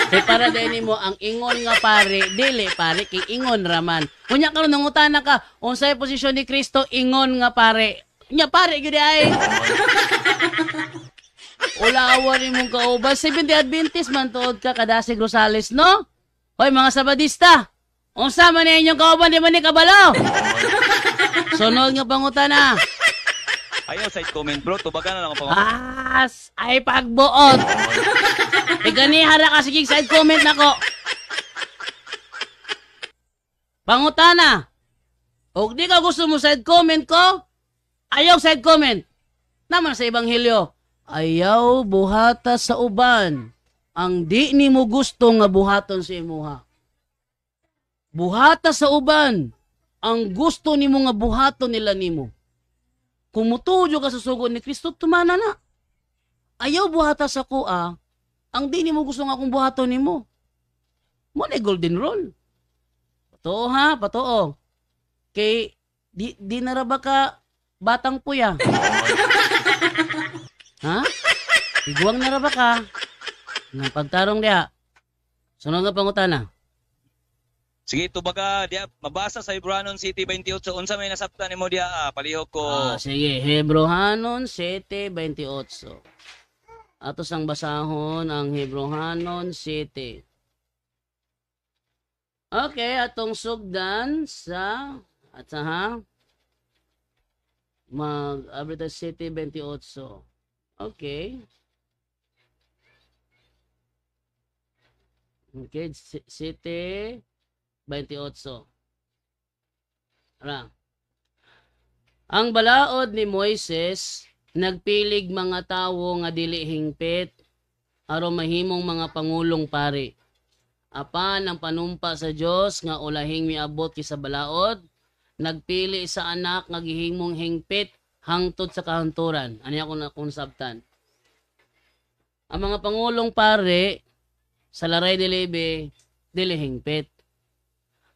Kaya para din mo ang ingon nga pare, dili pare, kay ingon raman. Kunya karon nangutana ka, unsay posisyon ni Kristo, ingon nga pare. Nya pare gyud ay. Ulawan imong kauban, Seventh-day Adventist man tuod ka Kadasig Rosales, no? Hoy mga Sabadista, unsa man ni inyong kauban di man ni kabalo? Sunod nga pangutana. Ayaw side comment bro, tubaga na lang ako. Ay pagbuot. Iganihara ka sige side comment nako. Pangutana. Og di ka gusto mo side comment ko? Ayaw side comment. Naman sa Ebanghelyo. Ayaw buhata sa uban. Ang di ni mo gusto nga buhaton sa imuha. Buhata sa uban. Ang gusto ni mo nga buhaton nila nimo. Kung mutuyo ka sa sugod ni Kristo, tumana na. Ayaw buhata sa kuha. Ang di ni mo gusto nga kung buhaton ni mo. Mo na golden rule. Patoo ha, patoo. Kay, di na ra ba ka batang puya? Ha? Iguang na ra ba ka? Nang pagtarong diha. Sunod nga pangutana. Sige, tubaga, diya, mabasa sa Hebrewanon City 28, unsa may nasabtan nimo diya, palihog ko. Sige, Hebrewanon 7:28. Atos ang basahon ang Hebrewanon 7. Okay, atong sugdan sa mag-abri City 28. Okay. Okay, City 28. Ara. Ang balaod ni Moises nagpilig mga tawo nga dili hingpit aron mahimong mga pangulong pari. Apan ang panumpa sa Dios nga ulahing miabot kisa balaod, nagpili sa anak nga gihimong hingpit hangtod sa kahanturan. Ano ako na konsabtan? Ang mga pangulong pare sa laray dilibe dili hingpit.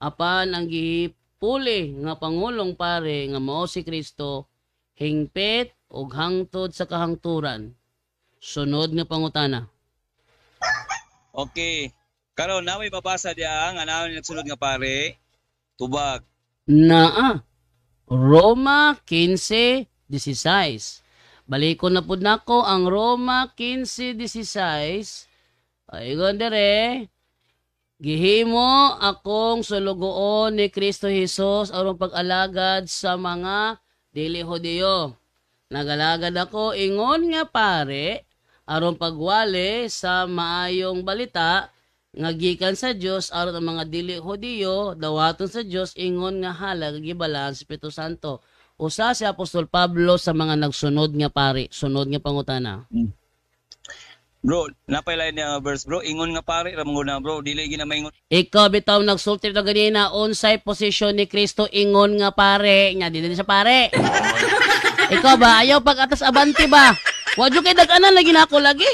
Apan ang gihipuli nga pangulong pare nga mao si Kristo hingpit ug hangtod sa kahangturan. Sunod nga pangutana. Okay. Karon naway mabasa diya nga naon nagsulod nga pare. Tubag. Naa. Roma 15:16. Balikon na pud nako ang Roma 15:16. Aygon dere. Gihimo akong sulugoon ni Kristo Jesus aron pag-alagad sa mga dili Hudiyo. Nagalagad ako ingon nga pare aron pagwali sa maayong balita nga gikan sa Dios aron ang mga dili Hudiyo dawaton sa Dios ingon nga hala gibalaan sa Espiritu Santo. Usa si Apostol Pablo sa mga nagsunod nga pare. Sunod nga pangutana. Bro, napailayan niya nga verse bro. Ingon nga pare ra mo na bro, dili gina maingon. Ikaw bitaw nagsulti na ganina unsay posisyon ni Kristo ingon nga pare. Nya di siya pare. Ikaw ba ayaw pag atas abanti ba? Wadyo kay dag-anan lagi na ako lagi.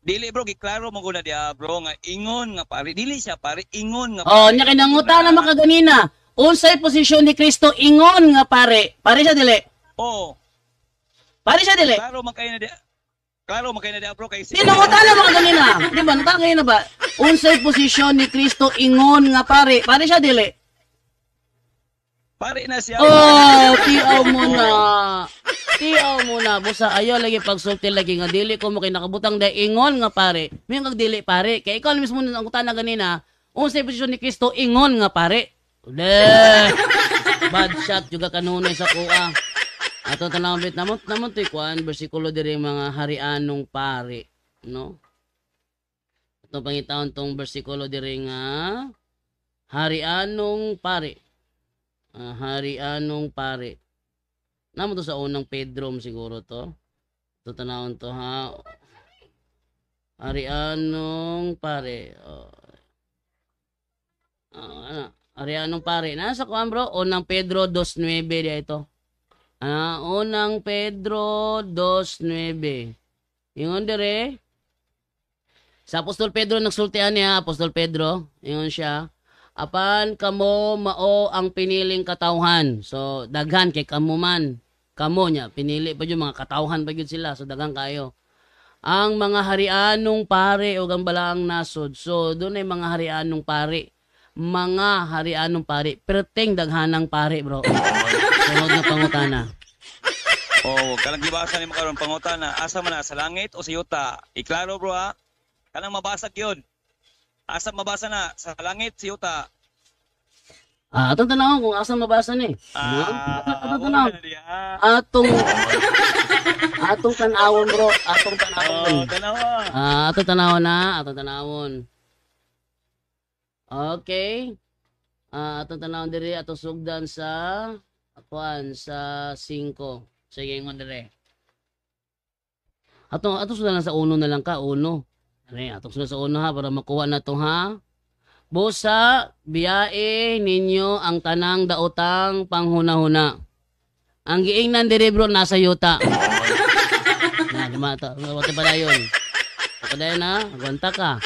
Dili bro, giklaro mo guna diya bro nga ingon nga pare. Dili siya pare, ingon nga Oh, pare. nya kinangutana makaganina. Unsay posisyon ni Kristo ingon nga pare. Pare siya dili. Oh, Pare siya dili. klaro man kayo na diya. Klaro man kayo na diya bro kay si. Kinangutana makaganina. Di ba natangay na ba? Unsay posisyon ni Kristo ingon nga pare. Pare siya dili. Pare na siya. Oh, tiaw mo na. Tiaw mo na. Busa, ayaw lagi pagsulti lagi nga dili ko mo kay nakabutang dahil ingon nga pare. May nga dili pare. Kaya ikaw mismo ang utana ganina. Unsay posisyon ni Kristo ingon nga pare. Ule. Bad shot juga kanunay sa kuha. Ato tanawang bit namon to'y kuan bersikulo diri mga harianong pare, no? Ato pangitaon tong bersikulo diri nga harianong pare. Harianong pare. Namo to sa unang Pedro siguro to. Ito tanawon to ha. Harianong pare. Harianong pare. Nasa kuan bro, unang Pedro 2:9 dia ito. Unang Pedro 2:9. Ingon dire. Sa Apostol Pedro nagsultian niya, Apostol Pedro, ingon siya. Apan kamo mao ang piniling katawhan. So daghan kay kamo man. Kamo nya pinili pa jud mga katawhan pa jud sila. So daghan kayo. Ang mga harianong pare o ang balaang nasod. So doon ay mga harianong pare. Mga harianong pare. Perteng daghanang pare, bro. Sunod na pangutana. Oh, kanang gibasa ni makaron pangutana, asa man na sa langit o sa yuta? Iklaro bro ha. Kanang mabasag 'yon. Asa mabasa na sa langit sa yuta? Atong tanawon kung asa mabasa ni. Atong tanawon. Atong tanawon bro, atong tanawon. Oh, tanawa. Atong tanawon na, atong tanawon. Okay. Atong tanawon diri atong sugdan sa akuan sa 5. Sige ngon dire. Atong sugdan sa 1 na lang ka, 1. Atong sugdan sa 1 ha para makuha na to ha. Busa, biyae ninyo ang tanang daotang panghuna-huna. Ang giingnan diri bro nasa yuta. Na, dumata. Wala pa dayon. Padayon na, aguanta ka.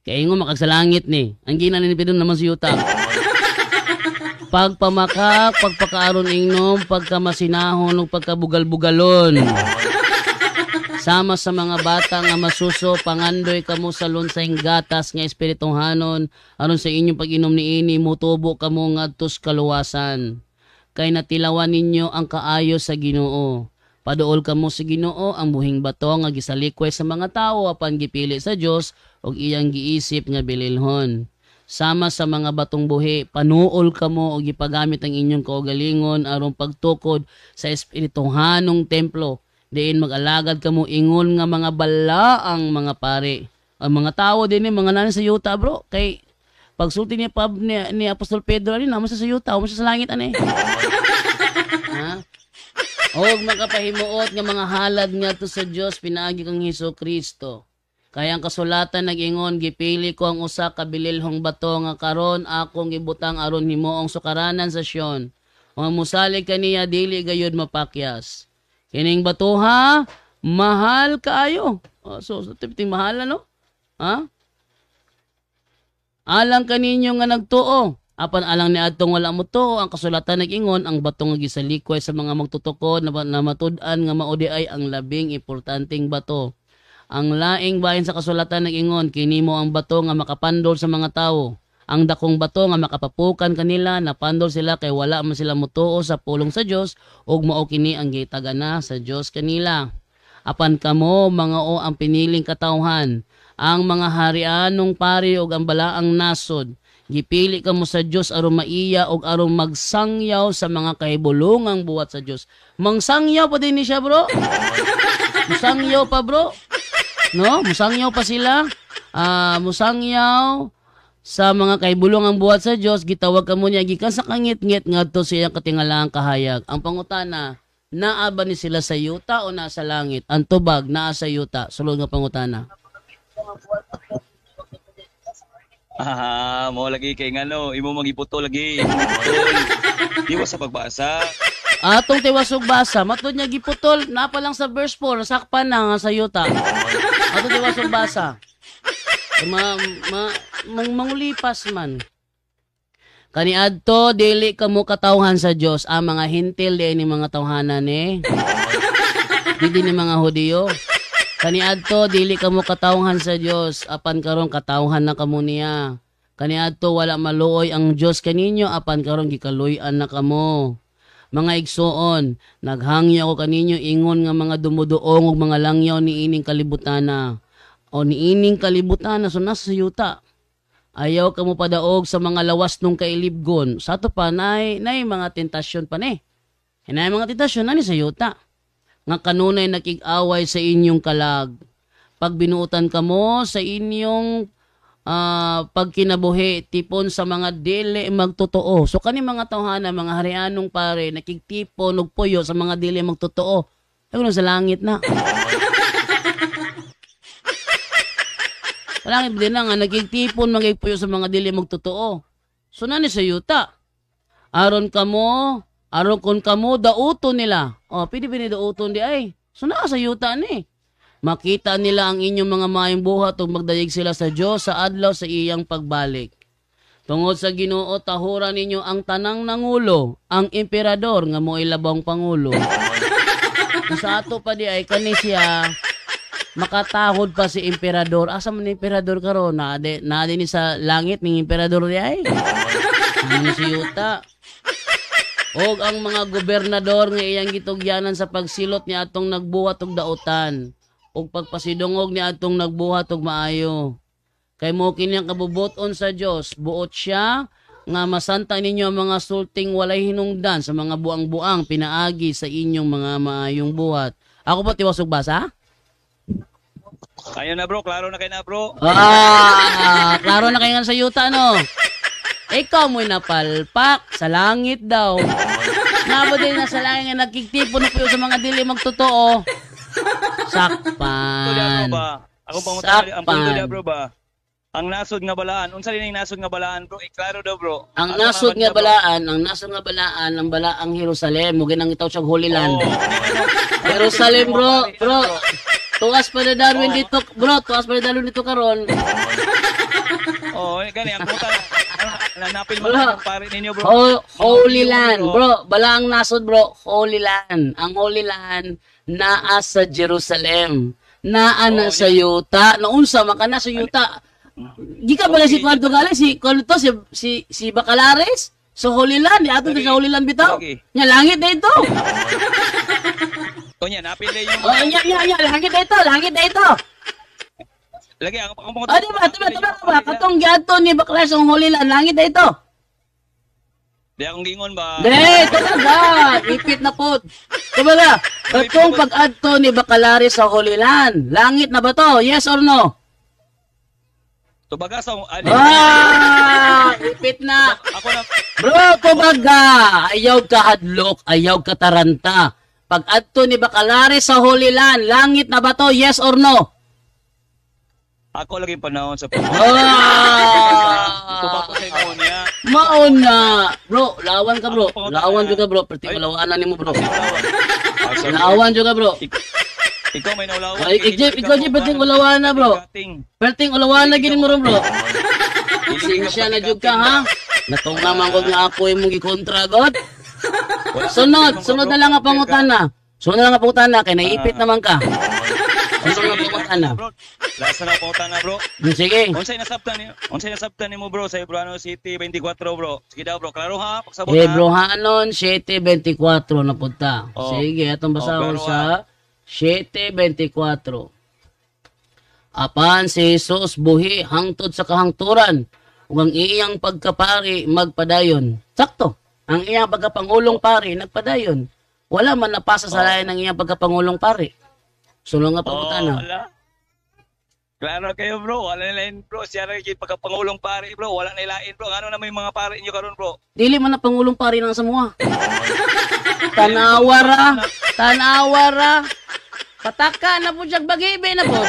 Kaya ingo makagsalangit ni. Ang giingnan ni Pedro naman sa yuta. Pagpamakak, pagpakaaron ingnom, pagkamasinahon, ug pagkabugal-bugalon. Sama sa mga bata nga masuso, pangandoy kamo sa lunsayng gatas nga espiritong hanon, aron sa inyong pag-inom niini, mutubo kamo ngadtos kaluwasan. Kay natilawan ninyo ang kaayo sa Ginoo. Paduol kamo sa Ginoo ang buhing bato nga gisalikway sa mga tawo apan gipili sa Dios ug iyang giisip nga bililhon. Sama sa mga batong buhi, panuol kamo og gipagamit ang inyong kaugalingon aron pagtukod sa espiritong hanong templo. Diin mag-alagad kamo ingon nga mga balaang mga pare. Ang mga tao din mga nani sa yuta bro. Kay pagsulti ni Apostol Pedro ani namo sa yuta, mo sa langit ani. Ha? Og makapahimuot nga mga halad nga to sa Dios pinaagi kang Hesukristo. Kaya ang kasulatan nag-ingon, gipili ko ang usa ka bililhong bato nga karon akong gibutang aron himuong sukaranan sa Sion. O musalig kaniya dili gayud mapakyas. Kining bato ha, mahal kaayo. So tipting mahal no? Ha? Alang kaninyo nga nagtuo. Apan alang ni adtong wala mo tuo, ang kasulatan nag-ingon ang bato nga gisalikoy sa mga magtutukod na matud-an nga maudi ay ang labing importanteng bato. Ang laing bahin sa kasulatan nag-ingon, kini mo ang bato nga makapandol sa mga tawo. Ang dakong bato nga makapapukan kanila, napandol sila kay wala man sila mutuo sa pulong sa Dios ug mao kini ang gitagana sa Dios kanila. Apan kamo mga o ang piniling katawhan, ang mga harianong pari ug ang balaang nasod. Gipili kamo sa Dios aron maiya ug aron magsangyaw sa mga kahibulungang buhat sa Dios. Mangsangyaw pa din ni siya, bro. Musangyaw pa, bro. No? Musangyaw pa sila. Musangyaw sa mga kahibulungang buhat sa Dios. Gitawag kamo niya gikan sa kangit-ngit ngadto sa iyang katingalaang kahayag. Ang pangutana, naa ba ni sila sa yuta o nasa langit? Ang tubag naa sa yuta. Sulod nga pangutana. Mo lagi kay ngano, imo magiputo lagi. Putol. Di mo sa pagbasa. Atong tiwasog basa, matod niya giputol, napa lang sa verse 4, sakpan na nga sa yuta. Atong tiwasog basa. Mangulipas man. Kaniadto dili kamo katawhan sa Dios, ang mga hintil di ni mga tawhanan Dili ni mga Hudiyo. Kaniadto dili kamo katawhan sa Dios, apan karon katawhan na kamo niya. Kaniadto wala maluoy ang Dios kaninyo, apan karon gikaluy-an na kamo. Mga igsoon, naghangya ko kaninyo ingon nga mga dumuduong ug mga langyaw niining kalibutana. O niining kalibutana so nasa yuta. Ayaw kamo padaog sa mga lawas nung kailibgon. Sa ato pa nay mga tentasyon pa ni. Hinay mga tentasyon ani sa yuta. Nga kanunay nakig-away sa inyong kalag. Pag binuutan kamo sa inyong pagkinabuhi, tipon sa mga dili magtotoo. So kani mga tawhana, mga harianong pare, nakigtipon og puyo sa mga dili magtotoo. Ay sa langit na. Sa langit din na nga, nakigtipon magigpuyo sa mga dili magtotoo. So nani sa yuta. Aron kon kamo dauton nila. Pwede dauton di ay. So naa sa yuta ni. Makita nila ang inyong mga maayong buhat ug magdayeg sila sa Dios sa adlaw sa iyang pagbalik. Tungod sa Ginoo tahuran ninyo ang tanang nangulo, ang emperador nga mo'y labang pangulo. Sa ato pa di ay kani siya makatahod pa si emperador. Asa man ni emperador karon? Na din sa langit ning emperador di ay. Ano si yuta? Og ang mga gobernador nga iyang gitugyanan sa pagsilot ni atong nagbuhat og dautan og pagpasidungog ni atong nagbuhat og maayo. Kay mo kini ang kabubuton sa Dios, buot siya nga masanta ninyo ang mga sulting walay hinungdan sa mga buang-buang pinaagi sa inyong mga maayong buhat. Ako po tiwasog basa? Ayun na bro, klaro na kay na bro. Klaro na kayo nga sa yuta no. Ikaw mo'y napalpak sa langit daw. Nabo din na sa langit nga nagkiktipo na po sa mga dili magtotoo. Sakpan. Ako pangutana ang punto dia bro ba? Ang nasod nga balaan, unsa din ang nasod nga balaan bro? Iklaro daw bro. Ang nasod nga balaan, ang balaang Jerusalem, mo ginang itaw siya Holy Land. Jerusalem bro. Tuwas pa na Darwin dito, bro. Tuwas pa na Darwin dito karon. Gani ang puta. Nanapil mo ang pare ninyo bro. Holy Land, bro. Balaang nasod bro, Holy Land. Ang Holy Land naa sa Jerusalem. Naa na sa yuta. Naunsa man ka na sa yuta. Di ka bala si Kwarto Gala, si Bacalares? Sa Holy Land, ato sa Holy Land bitaw. Nya langit na ito. Nya napil na yung langit na ito. Lagi ako mo. Diba, katong giadto ni Bacalares ang Holy Land, langit na ito. Di akong gingon ba? Talaga. Ipit na po. Talaga. Katong pag-adto ni Bacalares sa Holy Land, langit na ba to? Yes or no? Tubaga sa ipit na. Ako na. Bro, tubaga. Ayaw ka hadlok, ayaw ka taranta. Pag-adto ni Bacalares sa Holy Land, langit na ba to? Yes or no? Ako lagi panahon sa Ah! Tubag ko sa imo niya. Mauna. Bro, lawan ka bro. Lawan juga bro. Perti malawanan nimo bro. Lawan juga bro. Ikaw may naulawan. Ay, ikaw Jeep, perting ulawan na bro. Perting ulawan na gini mo ron bro. Sinsya na jud ka ha. Natong naman ko nga ako imong gikontra god. Sunod na lang ang pangutana. Sunod na lang ang pangutana kay naipit naman ka. Sunod na lang ang pangutana. Last na pangutana bro. Sige. Unsay nasabtan nimo bro sa Cebuano City 24 bro. Sige daw bro, klaro ha, pagsabot ha. Hebrohanon 7:24 na punta. Oh. Sige, atong basahon klaro, sa 7:24. Apan si Jesus buhi hangtod sa kahangturan ug ang iyang pagkapari magpadayon. Sakto. Ang iyang pagkapangulong pari nagpadayon. Wala man napasa sa lain ng iyang pagkapangulong pari. Sulong nga pangutana. Wala. Klaro kayo bro, wala nilain bro. Siya rin yung pagkapangulong pari bro, wala nilain bro. Ano na may mga pari niyo karon bro? Dili man na pangulong pari ng samuha. Tanawara. Pataka na po siyang bagibe na po.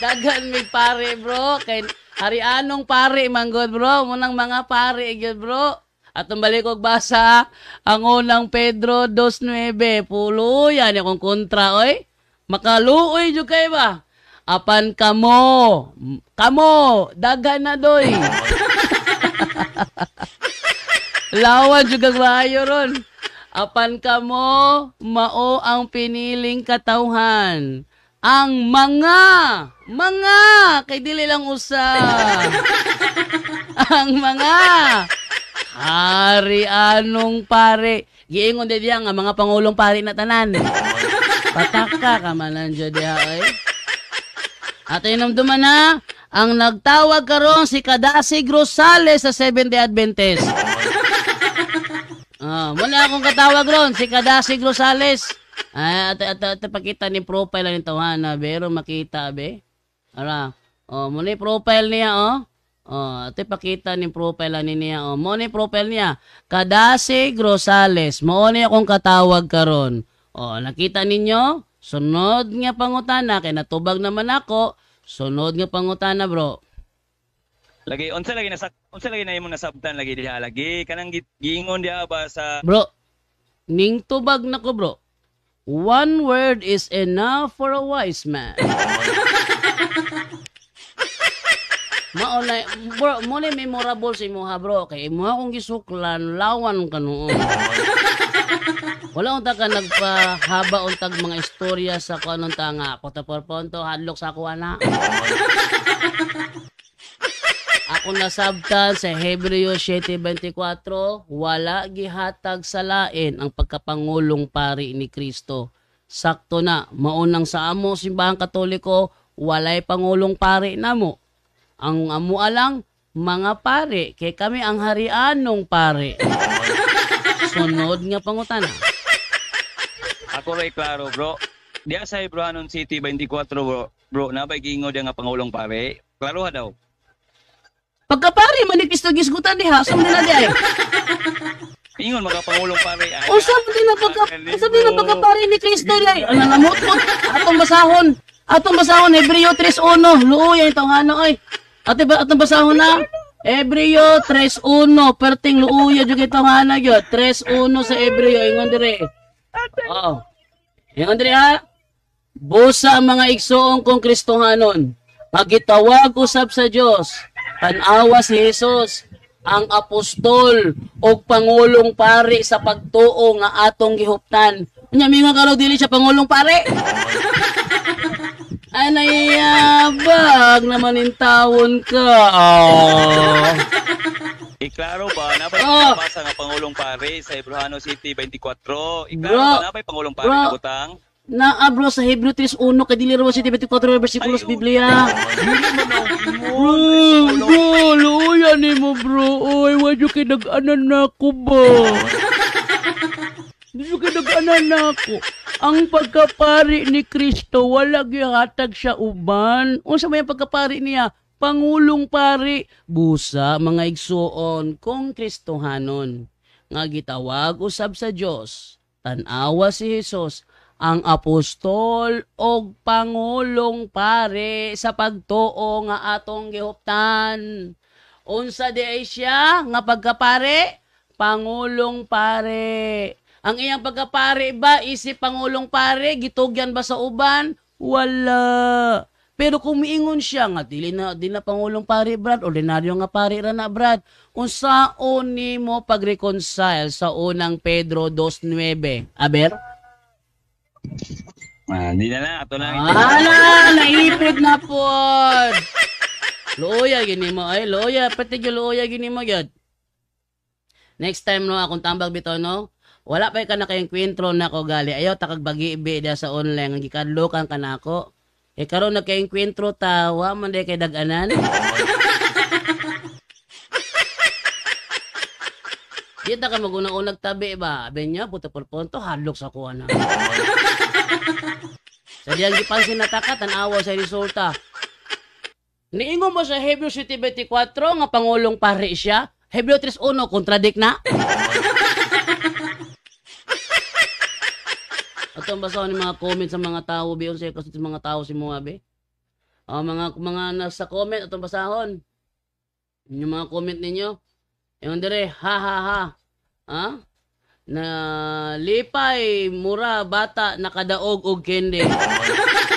Dagan may pare bro. Kay harianong pare manggod bro. Munang mga pare gyud bro. Atong balik og basa ang unang Pedro 2:9. Pulo yan akong kontra oy. Makaluoy jud kay ba? Apan kamo dagan na doy. Lawan jud kag maayo ron. Apan kamo mao ang piniling katawhan. Ang mga kay dili lang usa. Ang mga hari anong pare. Giingon diya nga mga pangulong pare na tanan. Pataka ka man nandiyo diha ay. Ato inumduman na ang nagtawag karon si Kadasig Rosales sa Seventh-day Adventist. Muna akong katawag ron, si Kadasig Rosales. Ate pakita ni profile ni tawhana, pero makita be. Ara. Muna yung profile niya ate pakita ni profile niya Muna yung profile niya. Kadasig Rosales. Muna akong katawag karon. Nakita ninyo? Sunod nga pangutana kay natubag naman ako. Sunod nga pangutana bro. Lagi unsa lagi na imong nasabtan lagi diha lagi kanang giingon diha ba sa bro. Ning tubag nako bro. One word is enough for a wise man. Maunay bro, mo ni memorable si mo ha bro kay mo akong gisuklan lawan kanoon. Wala unta ka nagpahaba untag mga istorya sa kanon ta nga ako ta porponto hadlok sa ako ana. Ako nasabtan sa Hebreo 7:24, wala gihatag sa lain ang pagkapangulong pari ni Kristo. Sakto na, maunang sa amo simbahang Katoliko, walay pangulong pari namo. Ang amo alang mga pare, kay kami ang harianong pare. Sunod nga pangutana. Ako ray klaro bro. Diya sa Hebrohanon City 24 bro, nabay giingon diya nga pangulong pare. Klaro ha daw. Pagkapari man ni Kristo gisgutan diha, sum nila di ay. Ingon magapangulong pare. Usab din na pagkapari ni Kristo di ay. Ano namutmot? Atong basahon Hebreo 3:1. Luoy itong ano ay. Atong basahon na Hebreo 3:1. Perting luoy jud itong ano gyud. 3:1 sa Hebreo ingon dire. Ingon dire ha. Busa ang mga igsoon kong Kristohanon. Pagitawag usab sa Dios. Tanawa si Jesus, ang apostol o pangulong pare sa pagtuo nga atong gihuptan. Nya mingon karo dili siya pangulong pare. Anayabag naman in tawon ka. Iklaro ba nabay basa nga pangulong pare sa Hebrohanon City 24? Iklaro ba nabay pangulong pare na butang? Bro sa Hebreo 3:1 kay dili raw si 24 bersikulo sa Biblia. Bro, luya ni mo bro. Oy, wadyo kay nag-anan nako ba? Wadyo kay nag-anan nako. Ang pagkapari ni Kristo wala gihatag siya uban. Unsa may pagkapari niya? Pangulong pari, busa mga igsuon kong Kristohanon nga gitawag usab sa Dios. Tanawa si Jesus, ang apostol o pangulong pare sa pagtuo nga atong gihuptan. Unsa di ay siya nga pagkapare? Pangulong pare. Ang iyang pagkapare ba isip pangulong pare? Gitugyan ba sa uban? Wala. Pero kung miingon siya nga di na pangulong pare Brad, ordinaryo nga pare ra na Brad. Unsaon nimo pag-reconcile sa unang Pedro 2:9? Aber? Di na ato lang. Naipid na po. Looya gini mo ay looya pati gyud looya gini mo gyud. Next time no akong tambag bitaw no. Wala pa ka na kayong kwentro na ko gali. Ayaw takag bagi-ibi dia sa online ang gikadlokan ka nako. Karon na kayong kwentro tawa man day kay dag-anan. Di ta ka magunang-unag tabi ba? Aben niya puto punto hadlok sa kuha na. Sa diyang gipansin na taka tan-awa sa resulta. Niingon mo sa Hebreo 7:24 nga pangulong pare siya. Hebreo 3:1 kontradik na. Atong basahin ni mga comment sa mga tao biyon sa kasi mga tao si mga be. Mga nasa comment atong basahon. Yung mga comment ninyo. Yung dire ha ha ha. Ha? Na lipay mura bata nakadaog og kende.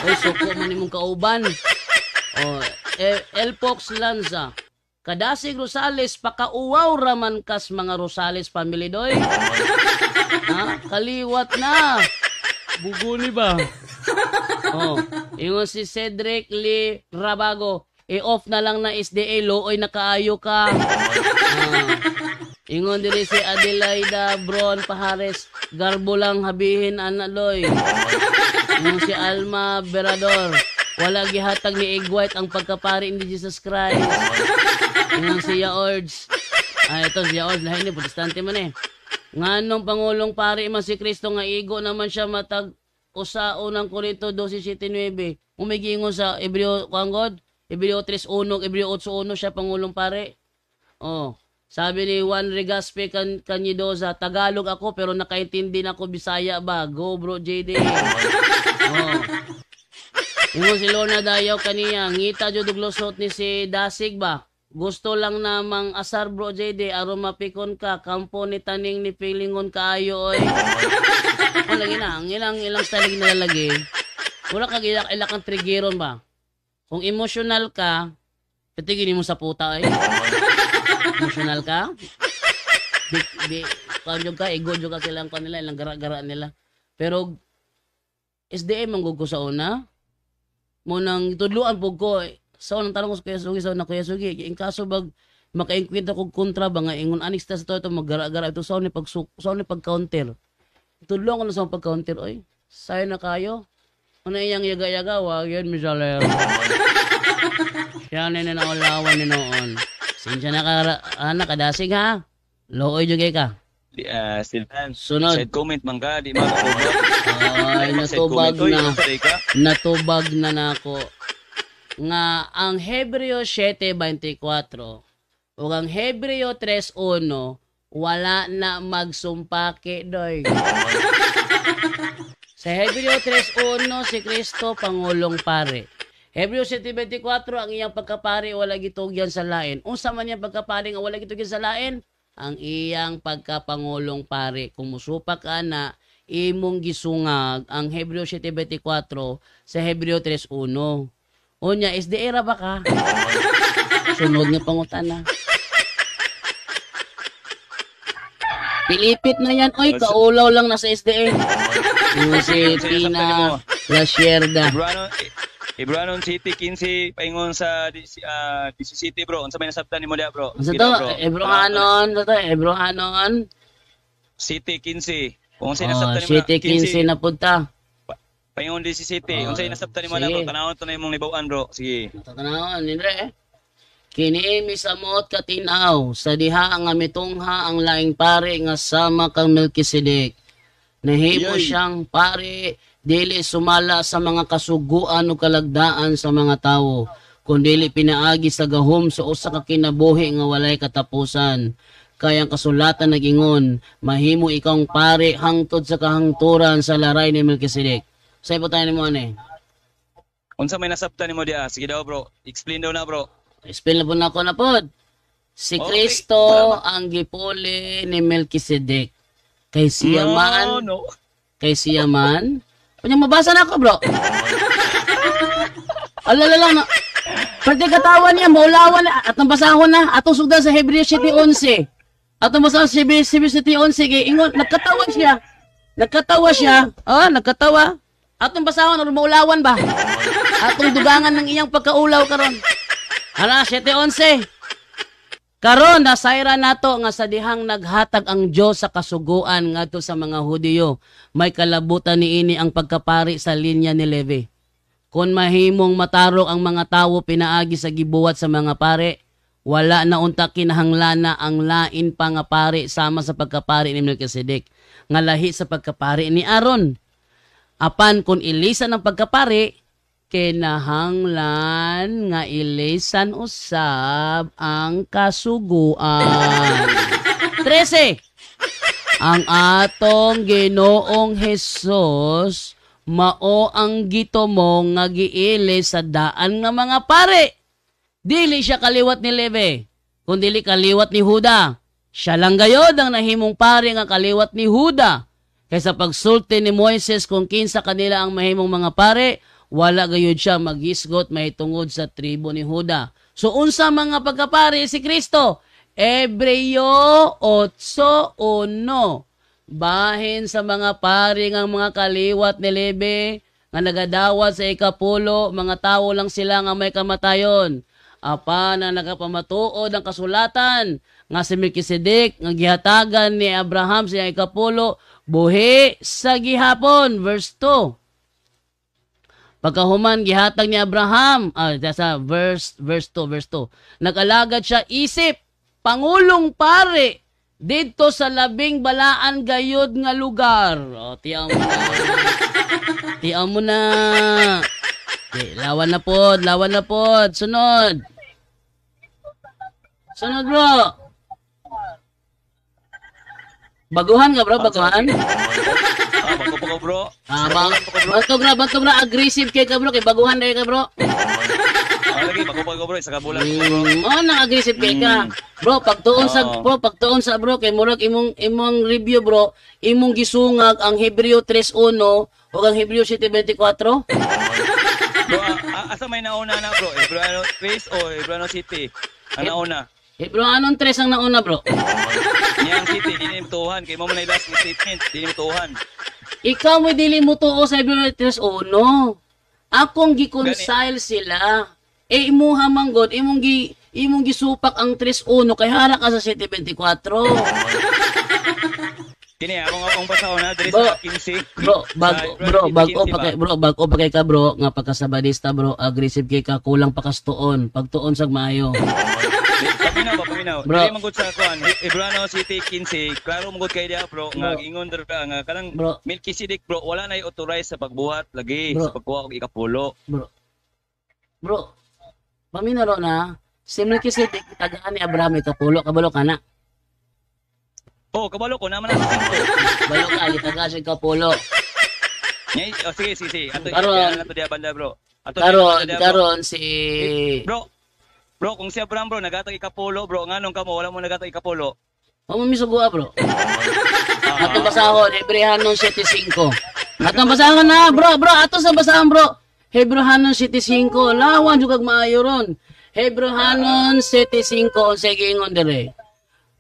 Oy suko man imong kauban. Elpox Lanza. Kadasig Rosales pakauwaw raman kas mga Rosales family doy. Ha? Kaliwat na. Buguni ba? Ingon si Cedric Lee Rabago. I-off na lang na SDA looy nakaayo ka. Ingon diri si Adelaida Bron Pahares. Garbo lang habihin analoy. Ingon si Alma Berador. Wala gihatag ni Egg White ang pagkapari ni Jesus Christ. Ingon si Yaords. Ito si Yaords. Lahat ni protestante man eh. Nganong pangulong pari man si Kristo nga igo naman siya matag usao ng Korinto 12:7. Umigingon sa Hebreo God, Hebreo 3:1, Hebreo 8:1 siya pangulong pare. Sabi ni Juan Regaspe Canyidosa, Tagalog ako pero nakaintindi na ako Bisaya ba? Go bro JD. Ingon si Lorna Dayaw kaniya, ngita jud lusot ni si Dasig ba? Gusto lang namang asar bro JD, aron mapikon ka, kampo ni taning ni pilingon kaayo oy. Lagi na, ang ilang style nalalagay. Wala kang ilak ang triggeron ba? Kung emotional ka, patigin mo sa puta ay. Emotional ka? Kanjog ka, ego ka silang kanila, ilang gara-gara nila. Pero, SDM ang gugo sa una. Munang tudluan po ko, sa unang tanong ko sa Kuya Sugi, sa unang Kuya Sugi, in kaso bag makainkwenta kong kontra ba nga, ingon anix ta sa ito, maggara-gara ito, sa unang pag-counter. Tudluan ko na sa pag-counter, oy, sayo na kayo. Ano iyang yaga-yaga, wag yun, misaler. Siya na naulawan ni noon. Sinsya na kadasig ha. Looy jugay ka. Silvan. Sunod. Side comment man ka, di makatubag. Ay, natubag na. Natubag na nako. Nga ang Hebreo 7:24 o ang Hebreo 3:1 wala na magsumpake doy. Sa Hebreo 3:1 si Kristo pangulong pare. Hebreo 7:24 ang iyang pagkapari wala gitugyan sa lain. Unsa man iyang pagkapari nga wala gitugyan sa lain? Ang iyang pagkapangulong pare. Kung musupa ka na imong gisungag ang Hebreo 7:24 sa Hebreo 3:1. Unya SDA ra ba ka? Sunod nga pangutana. Pilipit na yan. Oy, kaulaw lang na sa SDA. Yung si Tina Lasierda. Ibranon City 15 paingon sa City bro. Unsa may nasabtan nimo diha bro? Unsa to? Ebrohanon. City 15. Unsa nasabtan nimo? City 15 na punta. Paingon di si City. Unsa nasabtan nimo na bro? Tanawon to na imong libawan bro. Sige. Tanawon nindre. Kini misamot katinaw sa diha nga mitungha ang laing pare nga sama kang Melkisedek. Nahimo siyang pare dili sumala sa mga kasuguan o kalagdaan sa mga tawo, kundi pinaagi sa gahom sa usa ka kinabuhi nga walay katapusan. Kayang kasulatan nagingon, mahimo ikang pare hangtod sa kahangturan sa laray ni Melkisedek. Sa ipo tayo ni mo ani. Unsa may nasabtan nimo diha? Sige daw bro. Explain daw na bro. Explain na po na ako na pod. Si Okay. Kristo ang gipuli ni Melkisedek. Kay siya man, No. kay siya man. Kanya mabasa na ako, bro. Alala lang na. Pwede katawan niya, maulawan na. At nabasahon na. Atong sugdan sa Hebreo 7:11. Atong basahon sa Hebreo 7:11. Kaya ingon, nagkatawa siya. Nagkatawa siya. Nagkatawa. Atong basahon, maulawan ba? Atong dugangan ng iyang pagkaulaw karon. Hala, 7:11. Karon nasayra nato nga sa dihang naghatag ang Dios sa kasuguan ngadto sa mga Hudiyo. May kalabutan niini ang pagkapari sa linya ni Levi. Kung mahimong matarok ang mga tawo pinaagi sa gibuhat sa mga pare, wala na unta kinahanglana ang lain pa nga pari sama sa pagkapari ni Melkisedek, nga lahi sa pagkapari ni Aaron. Apan kung ilisan ang pagkapari, kinahanglan nga ilisan usab ang kasuguan. 13. Ang atong Ginoong Hesus mao ang gitomo nga giilis sa daan nga mga pare. Dili siya kaliwat ni Levi, kundi kaliwat ni Huda. Siya lang gayod ang nahimong pare nga kaliwat ni Huda. Kaysa pagsulti ni Moises kung kinsa kanila ang mahimong mga pare, wala gayud siya magisgot mahitungod sa tribo ni Huda. So unsa mga pagkapari si Kristo? Hebreo 8:1. Bahin sa mga pari nga mga kaliwat ni Levi nga nagadawat sa ikapulo, mga tao lang sila nga may kamatayon. Apa na nagapamatuod ang kasulatan nga si Melkisedek nga gihatagan ni Abraham sa ikapulo, buhi sa gihapon. Verse 2. Pagkahuman gihatag ni Abraham, sa verse 2. Nag-alagad siya isip, pangulong pare, dito sa labing balaan gayod nga lugar. Tiyaw mo na. Tiyaw mo na. Okay, lawan na pod. Sunod, bro. Baguhan ka, bro, baguhan. Bago pa ko bro. Bantog na, aggressive kay ka, bro, kay baguhan na ka, bro. Lagi, bago pa ko bro, isa ka bulan. Nang aggressive kay ka. Bro, pagtuon sa bro, kay murag imong review, bro, imong gisungag ang Hebreo 3:1 o ang Hebreo 7:24. Bro, asa may nauna na bro? Hebreo 3 o Hebreo City? Ang nauna. Hebreo anong 3 ang nauna, bro? Niyang City, dinim tuhan. Kay mo man last statement, dinim tuhan. Ikaw mo dili mo tuo sa Hebreo 3:1. Akong gi-reconcile sila. Imuha manggod, imong gisupak ang 3:1 kay hara ka sa 7:24. Kini akong pasahon na diri sa 15. Bago pa kay ka, bro, nga pagkasabadista, bro, aggressive kay ka, kulang pa kastuon, pagtuon sag maayo. Paminaw. Bro. Dili mangod sa kuan, Hebreo City 15, klaro mangod kay dia bro, nga ingon der ka nga kanang Bro. Melkisedek bro, wala nay authorize sa pagbuhat lagi Bro. sa pagkuha og ikapulo. Bro, paminaro na, si Melkisedek tagaan ni Abraham ikapulo, kabalo ka na. Oh, kabalo ko naman ang 5. Balo ka, itaga siya ikapulo. Sige. Karon. Ato dia banda bro. Karon si... Bro, kung si Abraham bro, nagatag ikapulo bro, nganong kamo, wala mo nagatag ikapulo. Mamamisugua, bro. Atong basahon, Hebrehanon 7:5. Atong basahon na, bro, ato sa basahon, bro. Hebrehanon 7:5, lawan jud kag maayo ron. Hebrehanon 7:5 unsay giingon dire.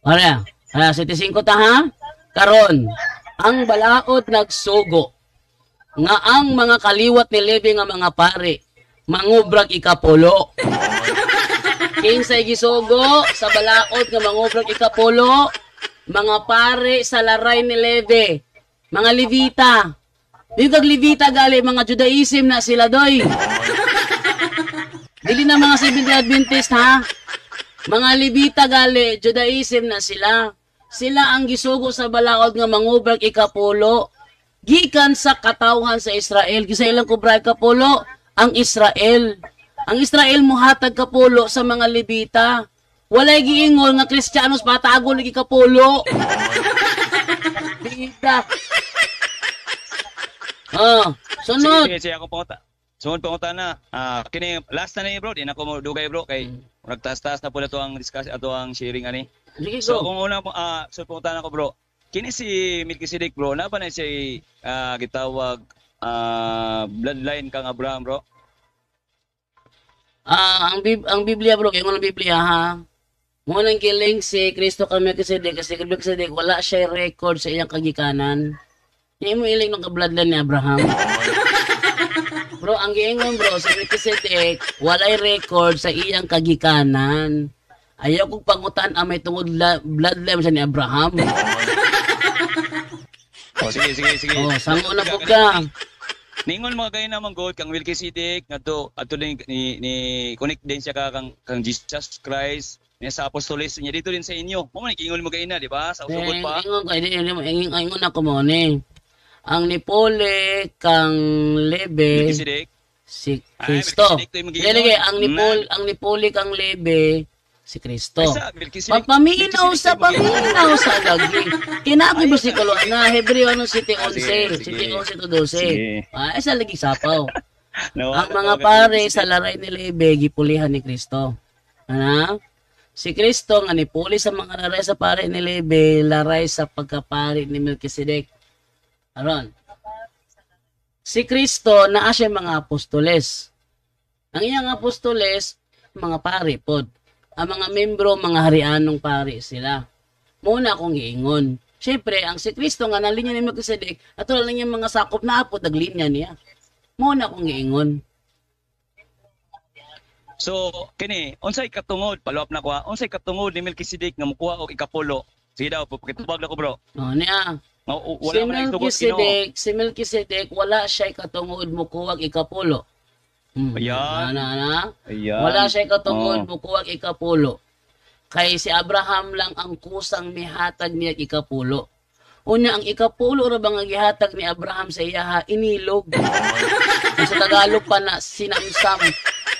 Ara, 7:5 ta ha. Karon, ang balaod nagsugo nga ang mga kaliwat ni Levi nga mga pare mangubrag ikapulo. Kinsay gisugo sa balaod nga mangubrag ikapulo, mga pare sa laray ni Levi, mga Levita. Yung kag Levita gali, mga Judaism na sila doy. Dili na mga Seventh-day Adventist ha. Mga Levita gali, Judaism na sila. Sila ang gisugo sa balaod nga mangubrag ikapulo. Gikan sa katawhan sa Israel. Kisa ilang kubra ikapulo? Ang Israel. Ang Israel muhatag kapulo sa mga Levita. Walay giingon nga Kristiyanos patago lagi kapulo. Bida. Sunod. Sige, ako panguta. Sunod panguta na. Kini last na ni bro, di na ko mo dugay bro kay nagtaas-taas na po na to ang discuss ato ang sharing ani. Sige, So go. kung una po so panguta na ko bro. Kini si Melchizedek bro, na ba na siya gitawag bloodline kang Abraham bro? Ang Biblia bro, kaya mo ng Biblia ha. Munang giling si Kristo kang Melchizedek kasi kay Melchizedek wala siya record sa iyang kagikanan. Hindi mo iling ng kabladlan ni Abraham. Bro, ang giingon bro, si Melchizedek walay record sa iyang kagikanan. Ayaw kong pangutan ang may tungod bloodline siya ni Abraham. Sige. Sango na po ka. Ningon mga kayo naman God kang Melchizedek ngadto adto ni connect din siya kang Jesus Christ niya sa apostoles niya dito din sa inyo. Mo man ingon mo kayo na, di ba? Sa usabot pa. Ingon ako mo ni. Ang nipole kang lebe Melchizedek. si Kristo. Lagi ang nipole kang lebe si Kristo. Paminaw sa lagi. Kinaki bersikulo na Hebreo 7:11, 7:11 to 12. Isa lagi sapaw. Ang mga pare sa laray ni lebe gipulihan ni Kristo. Ana? Si Kristo nga nipuli sa mga laray sa pare ni lebe, laray sa pagkapari ni Melchizedek. Aron. Si Kristo naa siya mga apostoles. Ang iyang apostoles mga pari pod. Ang mga membro mga harianong pari sila. Muna akong giingon. Siyempre, ang si Kristo nga nalinya ni Melchizedek, ato lang yung mga sakop na apod naglinya niya. Muna akong giingon. So, kini, unsay katungod, follow up na ko ha, unsay katungod ni Melchizedek nga mukuha og ikapulo. Sige daw, pakitubag na ko bro. Niya. Si Melchizedek, wala siya katungod mo kuwag ikapulo. Ayan. Ayan. Wala siya katungod mo kuwag ikapulo. Kay si Abraham lang ang kusang mihatag niya ikapulo. Una, ang ikapulo ra bang gihatag ni Abraham sa iya inilog. Sa Tagalog pa na sinamsam.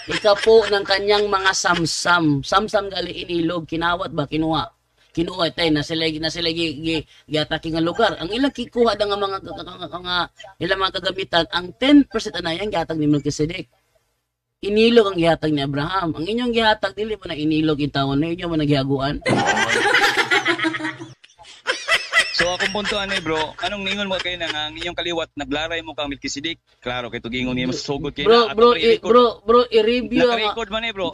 Ikapo ng kanyang mga samsam. Samsam gali inilog, kinawat ba kinuha? Kinuha tay na sila giatake nga lugar. Ang ilang kikuha nga mga ilang mga kagamitan, ang 10% na yang gihatag ni Melchizedek. Inilog ang gihatag ni Abraham. Ang inyong gihatag dili mo na inilog intawon, inyo mo naghiaguan. So akong puntuan ni bro, anong ningon mo kayo nga ang inyong kaliwat naglaray mo kang Melchizedek? Klaro kay tugingon niya masugod kay bro, i-review naka-record man bro.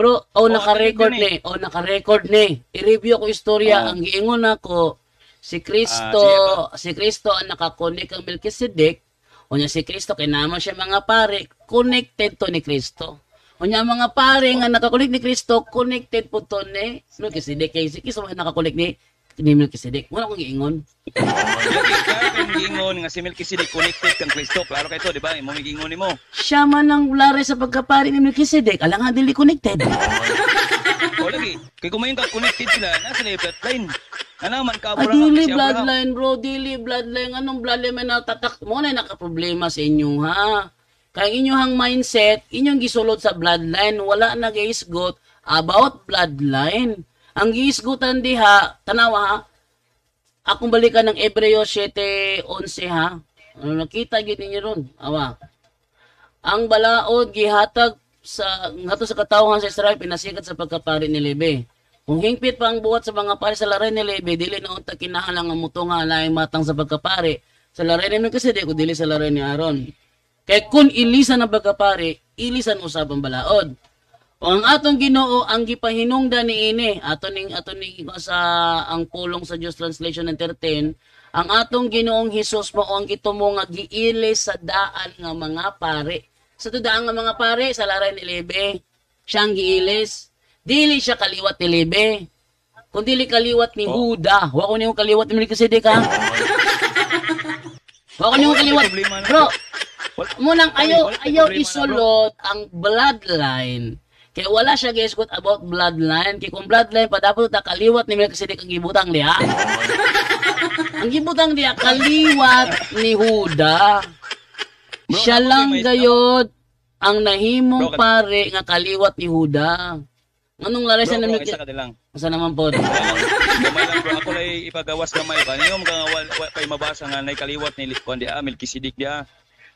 Naka-record ni. I-review ko istorya ang giingon nako si Kristo ang nakakonek ang Melchizedek. Unya si Kristo kay naman siya mga pare connected to ni Kristo. Unya mga pare nga nakakonek ni Kristo connected po to ni Melchizedek kay si Kristo nakakonek ni Melchizedek. Wala kong giingon. Klaro kang giingon nga si Melchizedek connected kang Kristo. Klaro kay to, di ba? Imo giingon nimo. Siya man ang lare sa pagkapari ni Melchizedek, alang nga dili connected. O lagi, kay kumayon ka connected sila, nasa na yung bloodline. Ano man ka Abraham? Dili bloodline bro, dili bloodline. Anong bloodline man natatak mo na nakaproblema sa inyo ha? Kaya inyong mindset, inyong gisulod sa bloodline, wala na gaisgot about bloodline. Ang giisgutan diha, tanawa ha, akong balikan ng Hebreo 7:11 ha, nakita gid ninyo ron, awa. Ang balaod gihatag sa katawhan sa Israel pinasikat sa pagkapari ni Levi. Kung hingpit pa ang buhat sa mga pari sa laray ni Levi, dili na unta kinahanglan ang mutunga laing matang sa pagkapari sa laray ni Melchizedek o dili sa laray ni Aaron. Kay kun ilisan ang pagkapari, ilisan usab ang balaod. O ang atong Ginoo ang gipahinungdan niini ato ning sa ang pulong sa Diyos Translation ng 13 ang atong Ginoong Hesus mao ang gitumo nga giilis sa daan nga mga pare sa daan nga mga pare sa laray ni Levi siyang giilis dili siya kaliwat ni Levi kundi kaliwat ni Huda wa ko niyo kaliwat ni Melchizedek ha wa ko niyo kaliwat bro munang ayaw isulot ang bloodline. Kaya wala siya gisgot about bloodline. Kaya kung bloodline pa, dapat kaliwat ni Melchizedek ang gibutang diha. Ang gibutang diha, kaliwat ni Huda. Siya lang gayod ang nahimong pare nga kaliwat ni Huda. Anong lares Bro, na bro, Melchizedek? isa ka lang. Asa naman po? Gamay lang bro, ako lay ipagawas gamay ba. Ninyo mga kay mabasa nga nay kaliwat ni Kuan dia Melchizedek dia.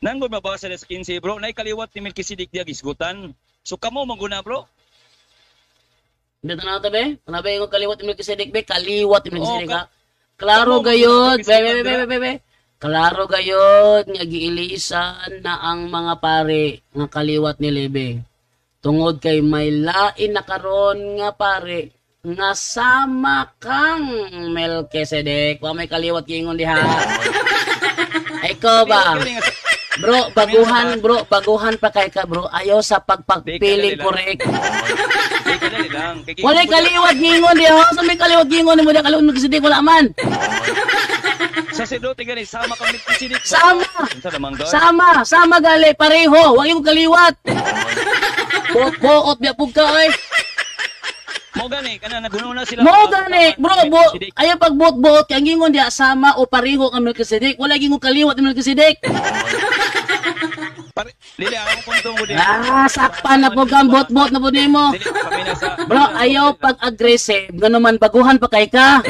Nanggo mabasa sa 15 bro, nay kaliwat ni Melchizedek dia gisgutan. So kamo maguna bro. Dito na ito, be? Ano ba yung kaliwat ni Melchizedek, be? Kaliwat ni Melchizedek, Oo, ha? Klaro Tamo, gayod, mga be. Klaro gayod, nga giilisan na ang mga pare nga kaliwat ni Lebe. Tungod kay may lain na karon nga pare nga sama kang Melchizedek. Wa may kaliwat gingon diha. Ikaw ba? Bro, baguhan pa kay ka, bro. Ayaw sa pagpagpiling correct. Dali lang. Wala kaliwat gingon diha. Sa may kaliwat gingon ni mo diha kaliwat Melchizedek wala man. Sa sidote gani sama kang Melchizedek. Sama. Unsa naman daw? Sama gali pareho. Wa yung kaliwat. Buot biya pug ka oy. Mo gani kana naguno na sila. Mo gani, bro, ayaw pag buot kay gingon diha sama o pareho kang Melchizedek. Wala gingon kaliwat ni Melchizedek. Dili ako puntong ko din. Sakpan na po kang buot na po nimo. Dili kami na sa Bro, ayaw pag aggressive, ganuman baguhan pa kay ka.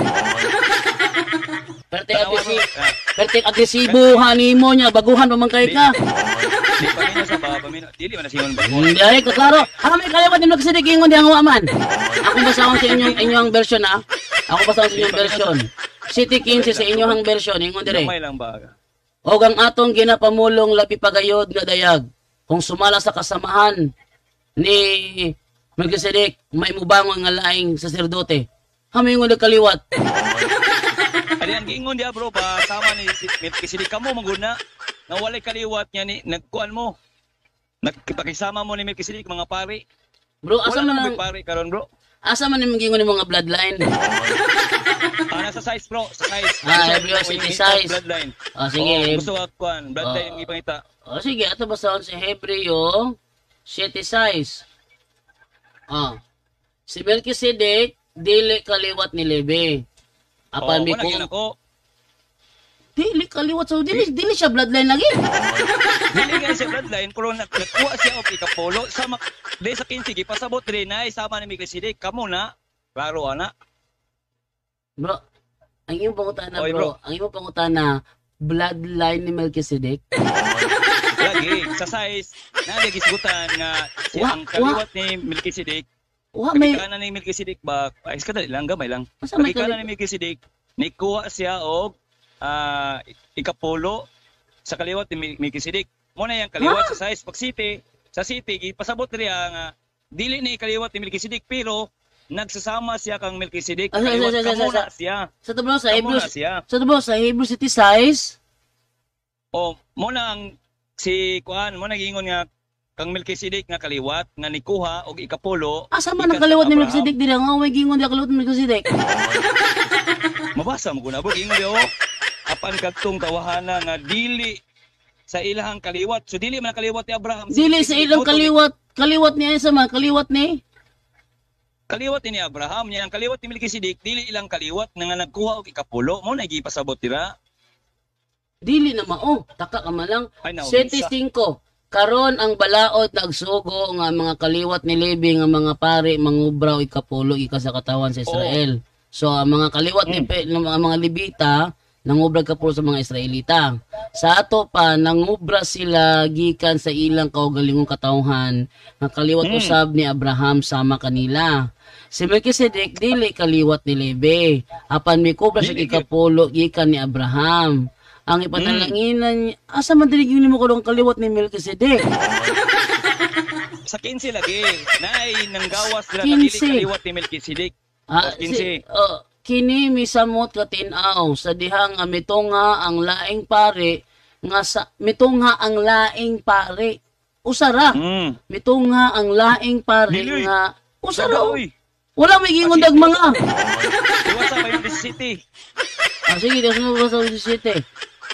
Pertek agresibo hanimo niya, baguhan pa man kay ka. Di kami na sa baba dili man na singon ba. Hindi, klaro. May kaliwat ni Melchizedek ingon di ang man. Ako basahon sa inyong version ha. Ako basahon sa inyong version. City 15 sa inyong version ingon dire. Gamay lang ba? Og ang atong ginapamulong labi pagayod nga dayag kung sumala sa kasamahan ni Melchizedek may mubangon nga laing saserdote. Hamingon na kaliwat. Ali ang giingon dia bro ba sama ni Melchizedek kamo maguna nga walay kaliwat niya ni nagkuan mo. Nagpakisama mo ni Melchizedek mga pari. Bro, asa man Wala ang may pari karon bro. asa man yung gingon ni mga bloodline? Nasa size bro, sa size. Everyone city size. Bloodline. Sige. Gusto ko kuan, bloodline yung ipangita. Sige, ato basahon sa Hebreo 7:6. Si Melchizedek dili kaliwat ni Levi. Apan mi kung ako. Dili kaliwat so dili siya bloodline lagi. Dili nga siya bloodline pero nagkuha siya og ikapolo sama di sa 15 gipasabot diri na sama ni Melchizedek kamo na. Klaro ana. Bro, ang iyong pangutana Oy, bro, ang iyong pangutana bloodline ni Melchizedek. Lagi sa size na gisgutan nga siya ang kaliwat ni Melchizedek. Wa may Kanan ni Melchizedek ba? Ay, kadali lang gamay lang. Asa may Kanan ni Melchizedek nikuha siya og ikapolo sa kaliwat ni Melchizedek. Mo na yang kaliwat sa size pag city. Sa city gipasabot riya nga dili ni kaliwat ni Melchizedek pero nagsasama siya kang Melchizedek. Kaliwat kamo na siya. Sa tublo sa Kamo Hebrew. na siya. Sa tublo sa Hebrew City size. O mo na ang si kuan mo nagingon nga kang Melchizedek nga kaliwat nga nikuha og ikapolo. Asa man ang kaliwat ni Melchizedek diri nga may gingon di kaliwat ni Melchizedek. Mabasa mo kuna bro ingon yo. Apan kadtong tawahana nga dili sa ilahang kaliwat. So dili man kaliwat ni Abraham. Dili sa ilang kaliwat ni Isa man kaliwat ni kaliwat ni Abraham niya ang kaliwat ni Melchizedek dili ilang kaliwat nga nagkuha og ikapolo mo na gipasabot dira. Dili na mao, taka ka man lang. Ay, naubisa. 75. Karon ang balaod nagsugo nga mga kaliwat ni Levi nga mga pare mangubraw ikapulo ika sa katawan sa Israel. So ang mga kaliwat ni mga Levita nangubra kapulo sa mga Israelita. Sa ato pa nangubra sila gikan sa ilang kaugalingong katawhan nga kaliwat usab ni Abraham sama kanila. Si Melchizedek dili kaliwat ni Levi. Apan mikubra siya ikapulo gikan ni Abraham. Ang ipanalanginan niya, asa man dili gyud mo ko dong kaliwat ni Melchizedek. Sa 15 lagi, nay nanggawas dira ka dili kaliwat ni Melchizedek. 15. Kini misamot ka tinaw sa dihang nga mitungha ang laing pare nga sa mitungha ang laing pare. Usara. Mitungha ang laing pare Dili. nga usara. Uy. Wala may gingon dag mga. Iwasa pa yung city. Sige, das mo sa 17.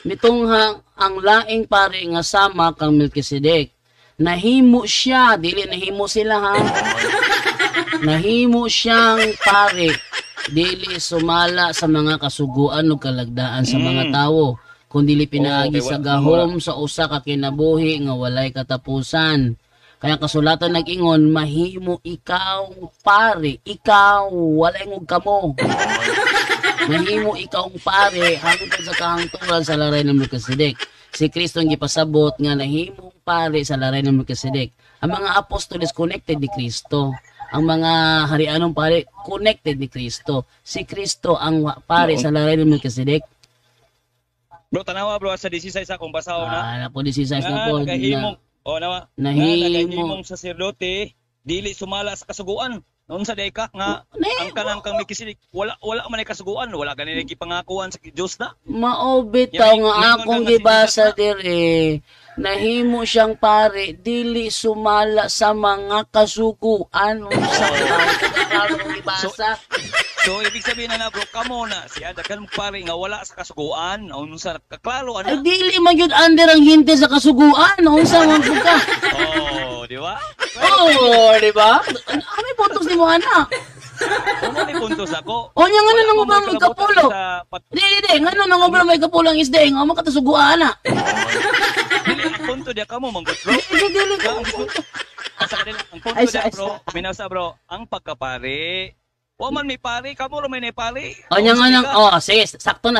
Mitungha ang laing pare nga sama kang Melchizedek. Nahimo siya, dili nahimo sila ha. Nahimo siyang pare, dili sumala sa mga kasuguan o kalagdaan sa mga tawo, kundi pinaagi sa gahom sa usa ka kinabuhi nga walay katapusan. Kaya kasulatan nag-ingon, mahimo ikaw pare, ikaw wala ingog kamo. Mahimo ikaw pare hangtod sa kahangturan sa laray ng Melkisedek. Si Kristo ang gipasabot nga nahimong pare sa laray ng Melkisedek. Ang mga apostoles connected ni Kristo. Ang mga harianong pare connected ni Kristo. Si Kristo ang pare sa laray ng Melkisedek. Bro, tanawa bro, sa 16 akong basaw na. Na po 16 na po. Nagahimong, nagahimong saserdote, dili sumala sa kasuguan. Noon sa deka nga, ang kanang kang Melkisedek, wala man ay kasuguan, wala ganin gipangakuan sa Dios na. Maobitaw nga akong gibasa dire. Nahimo siyang pare, dili sumala sa mga kasuguan. Sa akong gibasa. So, ibig sabihin na bro, kamo na, siya dagan mo pare nga wala sa kasuguan, unsa kaklaro Ay, dili man yun under ang hinte sa kasuguan, unsa man ka. Oh, di ba? Di ba? May puntos ni mo, anak. Ano may puntos ako? O, nga nga nang ubang may kapulo. Di, nga nang ubang may kapulo ang isda, nga makatasuguan, anak. Dili, ang punto diya kamo, manggot bro. Dili, Ang punto diya bro, minasa bro, ang pagkapare, wa man may pare, kamo ra may pare. O, nga nang, sige, sakto na.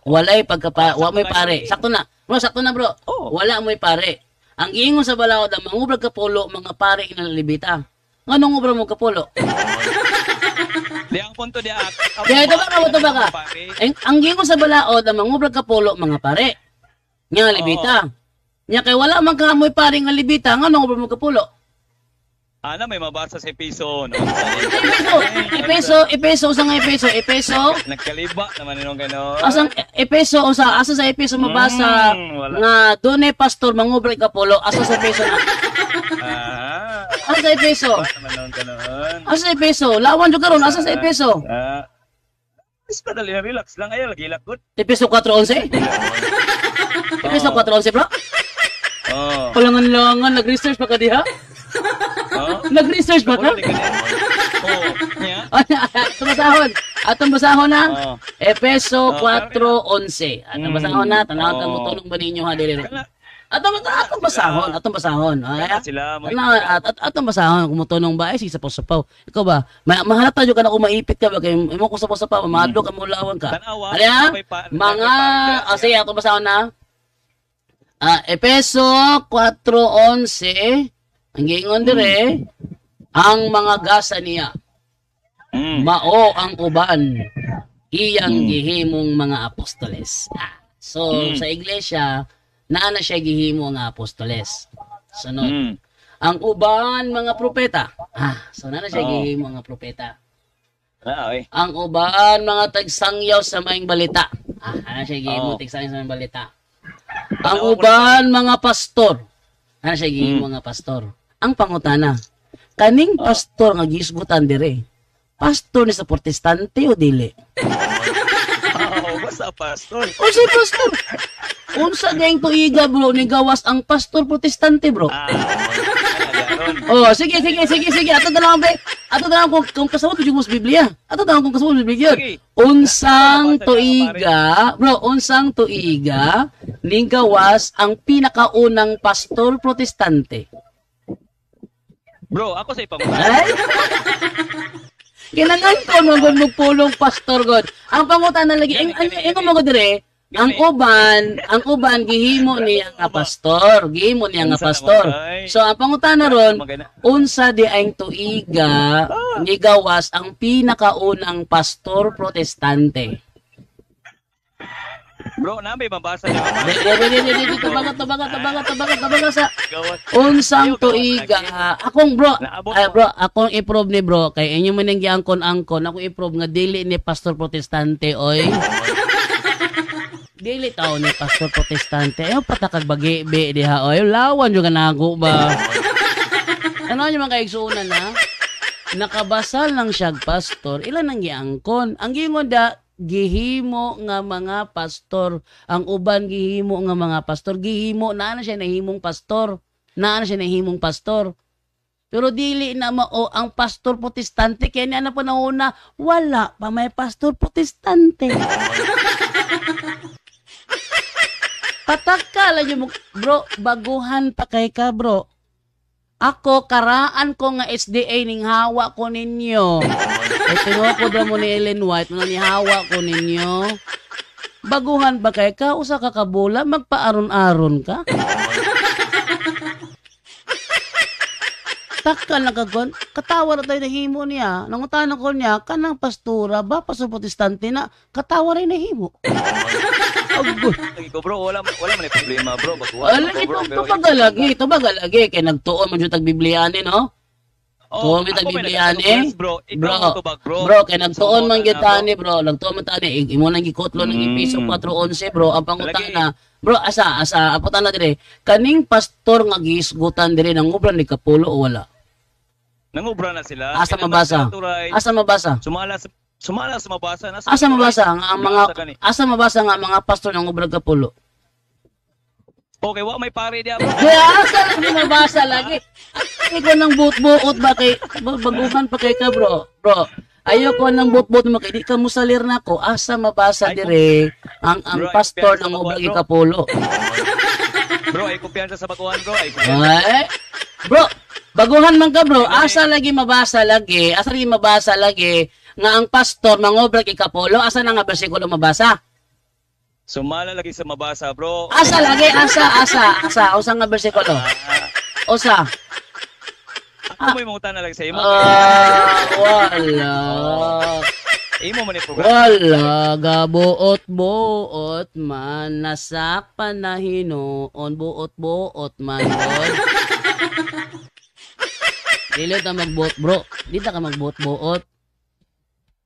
Walay wa may pare. Sakto na. Bro, sakto na bro. Wala may pare. Ang giingon sa balaod, ang mangubrag kapulo, mga pare inalalibita. Nga nung ubrag mo kapulo? Di ang punto diya. Kaya ito ba ka? Ang giingon sa balaod, ang mangubrag kapulo, mga pare. Nga libita. Nya kay wala man kamoy pare nga libita, nga nung ubrag mo kapulo? Ana may mabasa sa episo, no? Epeso, sa nga epeso. Nagkaliba naman nung gano'n. Asa sa epeso mabasa nga dunay pastor mangubrag kapulo, asa sa epeso na. Asa sa epeso? Asa sa epeso? Lawan jud karon, asa sa epeso? Basta dali na relax lang ay lagi lakot. Epeso 4:11? Epeso 4:11 bro? Oh. Palangan-langan nag-research pa ka diha? Nag-research ba ka? Atong basahon na. Epeso 4:11. Atong basahon na. Tanawag kang tutulong ba ninyo ha dili. Atong basahon. Atong basahon kung mutulong ba ay si sapaw-sapaw. Ikaw ba? Mahalata jud ka na kung maipit ka ba kay imo ko sapaw-sapaw, maadlo ka mo lawan ka. Ala mga sige atong basahon na. Epeso 4:11. Ang giingon dire, ang mga gasa niya, mao ang uban, iyang gihimong mga apostoles. So, sa iglesia, naana siya gihimo nga apostoles. Sunod. Ang uban, mga propeta. So, naana siya gihimo nga propeta. Ang uban, mga tagsangyaw sa maing balita. Naana siya gihimo tagsangyaw sa maing balita. Ang uban, mga pastor. Naana siya gihimo nga pastor. Ang pangutana, kaning pastor nga gisgutan dire. Pastor ni sa protestante o dili? Basta pastor. Unsa pastor? Unsa ding tuiga bro ni gawas ang pastor protestante bro? Sige. Ato dalang kung kasabot yung Biblia. Ato dalang kung kasabot Biblia. Unsang tuiga ni gawas ang pinakaunang pastor protestante. Bro, ako sa ipang ay? Kinangan ko magpulong pastor god. Ang pangutan na lagi, ang mga dire, ang uban gihimo niya nga pastor, So ang pangutan na ron, unsa di ang tuiga ni gawas ang pinakaunang pastor protestante. Bro, na may mabasa niya. Tabaga sa unsang tuiga. Akong akong i-prove ni bro, kay inyo man ang giangkon-angkon, ako i-prove nga dili ni pastor protestante, oy. Dili tao ni pastor protestante. Ayaw patakag bagi-be diha, oy. Lawan yung kanago ba? Ano nyo mga kaigsuunan na? Nakabasal lang siya pastor, ilan ang giangkon? Ang giingon da, gihimo nga mga pastor. Ang uban gihimo nga mga pastor. Gihimo, naana siya nahimong pastor. Pero dili na mao ang pastor protestante. Kaya niya na panahon na, wala pa may pastor protestante. Patakala nyo mo, bro, baguhan pa kay ka, bro. Ako, karaan ko nga SDA ning hawa ko ninyo. E tinukod mo ni Ellen White, mga nihawa ko ninyo. Baguhan ba kay ka? Usa ka kabula, magpaaron-aron ka? Takal na kagon, katawa na tayo nahimo niya. Nangutanong ko niya, kanang pastura ba, pasupotistante na, katawa rin nahimo. Agod. Lagi ko bro, wala man may problema bro. Alam, ito bagalagi. Kaya nagtuon mo dyan tagbibliyanin, no? Tuon mo tagbibliyanin. Bro, ikaw tubag bro. Bro, kaya nagtuon man gitani, bro. Nagtuon man tani. Imo nang gikotlo ng ipiso 411, bro. Ang pangutana. Bro, asa, aputan na dire. Kaning pastor nga giisgutan dire, nangubra ni Kapulo o wala? Nangubra na sila. Asa mabasa? Asa mabasa? Sumala sa mabasa. Asa mabasa nga ang mga pastor ng ubrag Kapulo? Okay, wa may pare diya bro. Asa hindi mabasa lagi. Ikaw nang buot-buot ba kay baguhan pa kay ka bro. Bro, ayoko nang buot-buot mo kay di ka musalir na ko. Asa mabasa dire ang pastor ng ubrag Kapulo? Bro, ay kumpiyansa sa baguhan bro. Bro, baguhan man ka bro. Asa lagi mabasa lagi nga ang pastor mangobrag Kapulo, asa na nga bersikulo mabasa? Sumala lagi sa mabasa, bro. Asa lagi, asa nga bersikulo? Usa. Ako mo yung na lang sa imo. Wala. Imo man yung program. Wala, gabuot-buot man, nasakpan na hinoon, buot-buot man, Lord. Dili ta magbuot, bro. Dili ta ka magbuot-buot.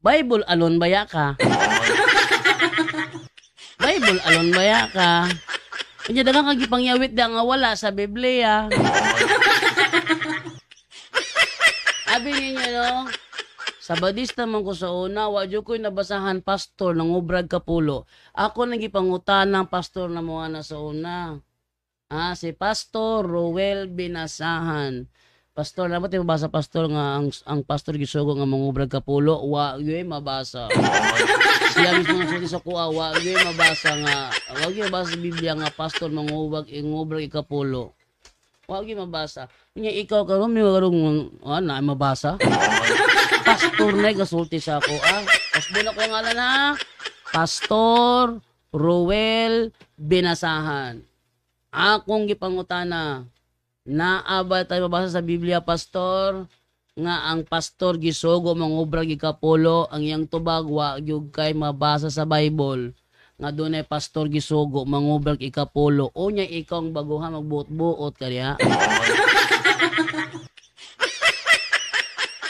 Bible alon baya ka? Bible alon baya ka? Kanya dagang kang gipangyawit da nga wala sa Biblia. Abi ninyo no? Sabadista man ko sa una, wadyo ko'y nabasahan pastor ng ubrag Kapulo. Ako nang gipangutan ng pastor na mga na sa una. Si Pastor Roel Binasahan. Pastor, naman tayo mabasa pastor nga ang pastor gisugo nga mangubrag Kapulo, wa gyud mabasa. Siya mismo nga sulti sa kuha, wa gyud mabasa sa Biblia nga pastor mangubrag Kapulo. Wa gyud mabasa. Nya ikaw karon mi karong na mabasa. Pastor na gasulti sa ako Pasbon ako ngalan na Pastor Roel Binasahan. Akong gipangutana. Naaba tayo mabasa sa Biblia, pastor, nga ang pastor gisugo mangubrag Kapulo, ang iyang tubag wa gyud kay mabasa sa Bible. Nga dunay pastor gisugo mangubrag Kapulo. O nya ikaw ang baguhan magbuot-buot kaniya.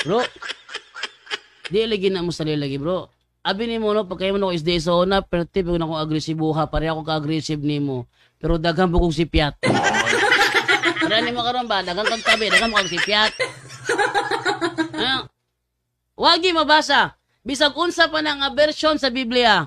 Bro, di lagi na mo sa lagi bro. Abi ni mo no pagkay mo no is day so na perti pag ako agresibuha pare ako ka-aggressive nimo. Pero daghan po kong sipiat. Marani mo karon ba? Dagang kagtabi, dagang mo kang sipyat. Wagi mabasa. Bisag unsa pa na nga version sa Biblia.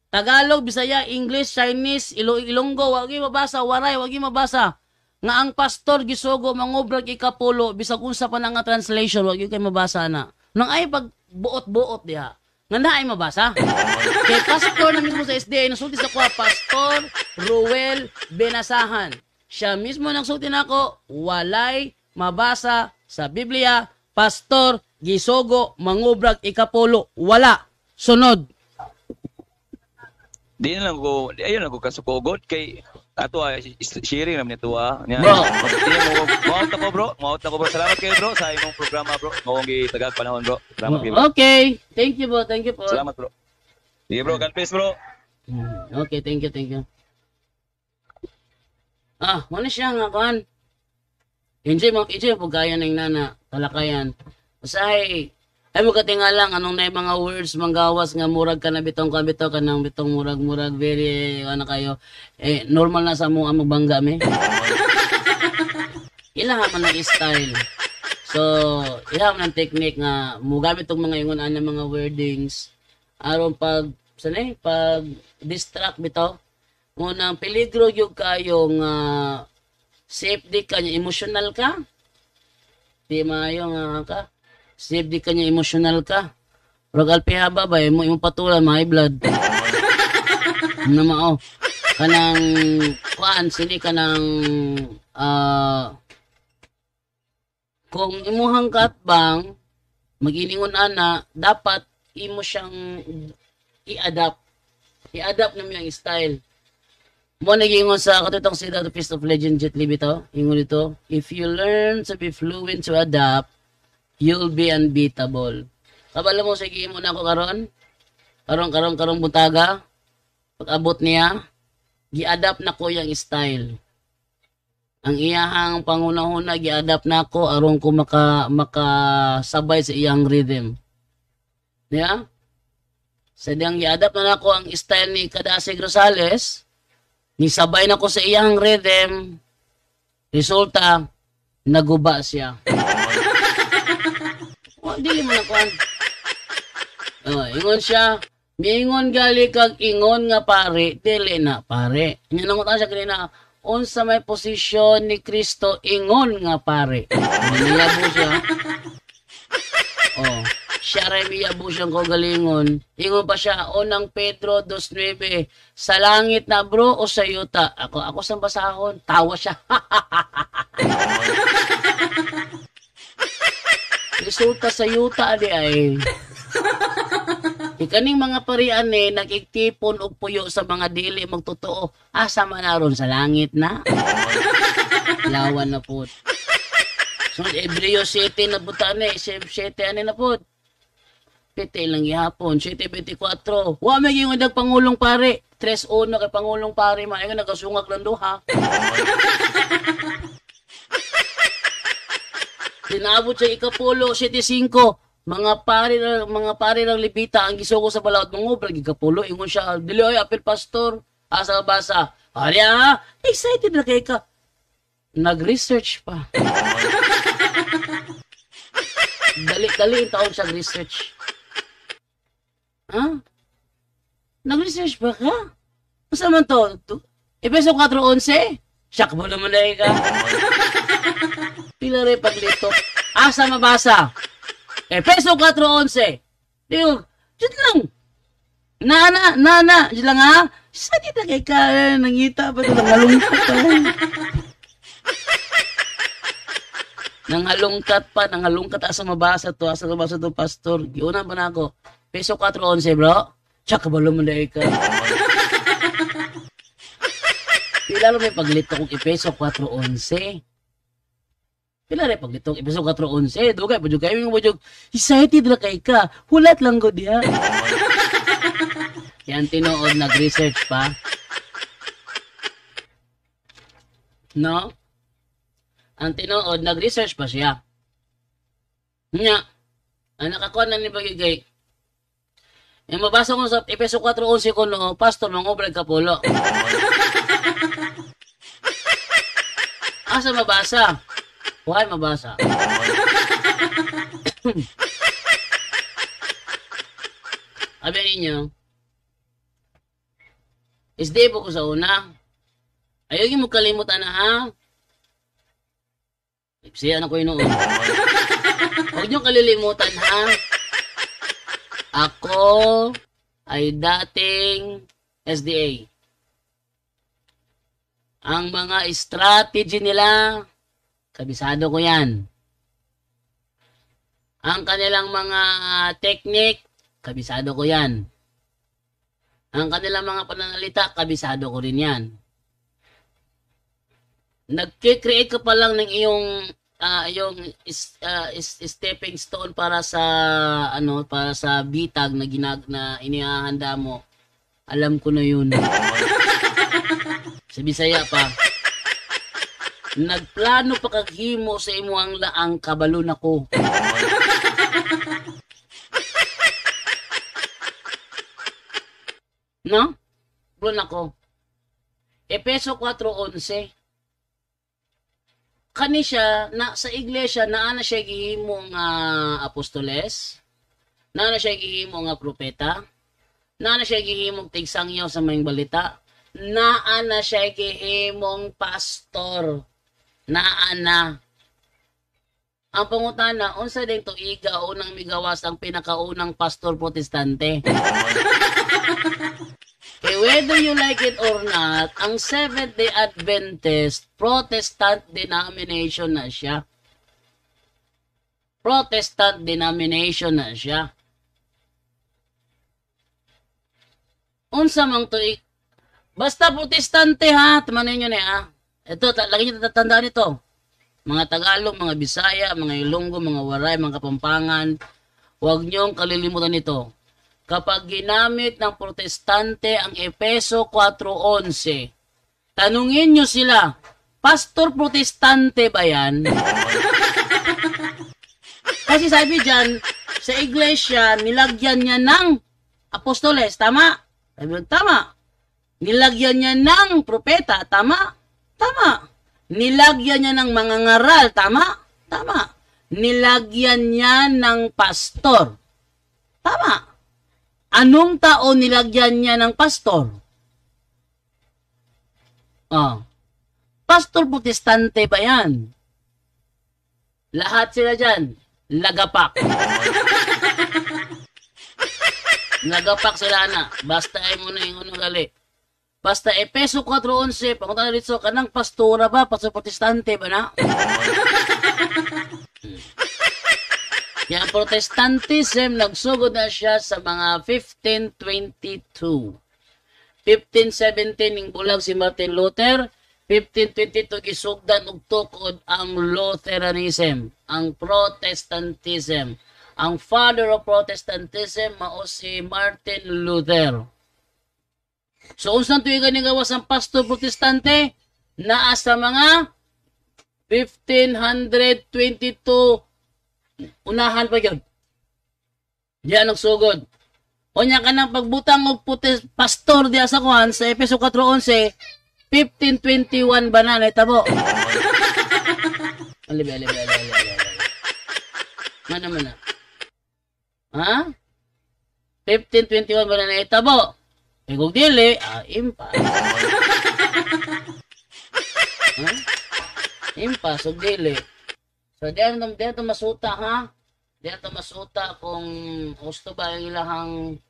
Tagalog, Bisaya, English, Chinese, Ilonggo, wagi mabasa, Waray, wagi mabasa. Nga ang pastor gisugo mangubrag Kapulo, bisag unsa pa na nga translation, wagi kay mabasa na. Nang ay pag buot-buot diha. Nga na ay mabasa. Kay pastor na mismo sa SDA, nasulti sa kuha, Pastor Roel Binasahan. Siya mismo nagsulti nako, walay mabasa sa Biblia, pastor gisugo mangubrag Kapulo. Wala. Sunod. Di na lang ko, ayun lang ko kasukogod kay ato sharing naman ito nya. Bro. Maot ako bro. Salamat kayo bro sa imong programa bro. Maong gitagag panahon bro. Salamat kayo. Okay. Thank you po. Salamat bro. Sige bro, God bless bro. Okay, thank you. Muna siya nga kan. Enjoy mo pagkaya ng nana, talakayan. Usahay, ay mo katingalang anong na mga words manggawas nga murag ka na bitong ka nang bitong murag very kayo. Normal na sa mo ang magbangga me. Ilaha man ang style. So, ilaha man ang technique nga mugamit tong mga ingon ana mga wordings aron pag distract bitaw. Ngunang peligro yung kayong safety ka niya, emotional ka. Di maayo nga ka. Safety ka niya, emotional ka. Pero alpihaba ba, yung patulan, high blood. Namao. Kanang, sini kanang, kung imuhang katbang, mag-iningon ana, dapat imo siyang i-adapt. I-adapt na mo yung style. Mo nag-iingon sa katutong sila the Feast of Legend Jet Li bitaw. Ingon dito, if you learn to be fluent to adapt, you'll be unbeatable. Kabalo mo sige mo na ako karon. Karong buntaga. Pag abot niya, gi-adapt na ko yung style. Ang iyahang pangunahuna gi-adapt na ko aron ko makasabay sa iyang rhythm. Yeah? Sa diyang gi-adapt na ko ang style ni Kadasig Rosales, nisabay na ko sa iyang rhythm, resulta, naguba siya. Dili mo na kuhan. Ingon siya, miingon gali kag ingon nga pare, dili na pare. Nangungutan siya kanina, unsa may posisyon ni Kristo ingon nga pare. Miyabo siya. Siya rin miyabo siyang kogalingon. Ingon pa siya, unang Pedro 2:9, sa langit na bro o sa yuta? Ako sa basahon, tawa siya. Resulta sa yuta di ay. Ikaning mga parian nakikipon og puyo sa mga dili magtotoo. Asa man aron sa langit na. Lawan na pod. So Hebreo 7 na buta 7 na pod. Piti lang gihapon 7:24. Wa may yung nagpangulong pare. 3-1 kay pangulong pare ay nga nagasungag lang duha. Tinabot siya ikapulo 7:5. Mga pare ng Libita ang gisugo sa balaod ng ubra gikapulo ingon siya dili oy apil pastor asa basa. Arya, excited na kay ka. Nag-research pa. Dali taon siya research. Ha? Nag-research ba ka? Masa man to? Efeso 4:11? Siyak mo naman na ka. Pila rin paglito. Asa mabasa? Efeso 4:11. Diyo, dyan lang. Nana, dyan lang ha? Saan kita kay ka? Nangita pa ito, nangalungkat pa. Nangalungkat asa mabasa to, pastor. Giuna ba na ako? Efeso 4:11 bro? Tsaka ba luman na ka? Pila lang may paglito kong Efeso 4:11. Pila rin paglitong Efeso 4:11. Dugay pa kayo yung bujog. Excited na kay ka. Hulat lang ko diya. Yan tinuod nag-research pa. No? Ang tinuod nag-research pa siya. Nya. Ang nakakuha na ni Bagigay. Yung mabasa ko sa Efeso 4:11 ko no, pastor ng obrag kapulo. Asa mabasa? Why mabasa? Sabi ninyo, isdi po ko sa una. Ayaw mo kalimutan na ha. Siya na ko yun noon. Huwag niyo kalilimutan ha. Ako ay dating SDA. Ang mga strategy nila, kabisado ko yan. Ang kanilang mga technique, kabisado ko yan. Ang kanilang mga pananalita, kabisado ko rin yan. Nag-create ka pa lang ng iyong stepping stone para sa bitag na inihahanda mo. Alam ko na yun. Sa Bisaya pa. Nagplano pa kaghimo sa imo ang laang kabalo nako. No? Bro nako. Efeso 4:11. Kani siya na sa iglesia naa na siya gihimo nga apostoles, naa na siya gihimo nga propeta, naa na siya gihimo tigsangyaw sa mga balita, naa na siya gihimong pastor. Naa na. Ang pangutana, unsa ding tuiga unang migawas ang pinakaunang pastor protestante? Okay, whether you like it or not, ang Seventh-day Adventist Protestant denomination na siya. Protestant denomination na siya. Unsa mang tuig. Basta protestante ha, tamanin nyo na ha. Ito, lagi nyo tatandaan ito. Mga Tagalog, mga Bisaya, mga Ilonggo, mga Waray, mga Kapampangan, huwag nyong kalilimutan ito. Kapag ginamit ng protestante ang Efeso 4:11, tanungin nyo sila, pastor protestante ba yan? Kasi sabi dyan, sa iglesia, nilagyan niya ng apostoles, tama? Sabi, tama. Nilagyan niya ng propeta, tama? Tama. Nilagyan niya ng mga ngaral, tama? Tama. Nilagyan niya ng pastor, tama. Anong tao nilagyan niya ng pastor? Pastor protestante ba yan? Lahat sila dyan, lagapak. Lagapak sila na. Basta ay muna yung unang gali. Basta Efeso 4:11, pakunta na dito, kanang pastora ba? Pastor protestante ba na? Kaya Protestantism, nagsugod na siya sa mga 1522. 1517, ning bulag si Martin Luther. 1522, gisugdan og tukod ang Lutheranism, ang Protestantism. Ang father of Protestantism, mao si Martin Luther. So, unsang tuigan ni gawas ang pastor protestante? Naa sa mga 1522 unahan pa yun. Diyan nagsugod. O niya ka ng pagbutang og pastor diya sa kuhan sa Efeso 4:11, 1521 ba na tabo? Alibi. Mana. Ha? 1521 ba na tabo? E kung dili, impa. Ha? Impa, so dili. So, diyan to masuta, ha? Diyan to masuta kung gusto ba yung ilahang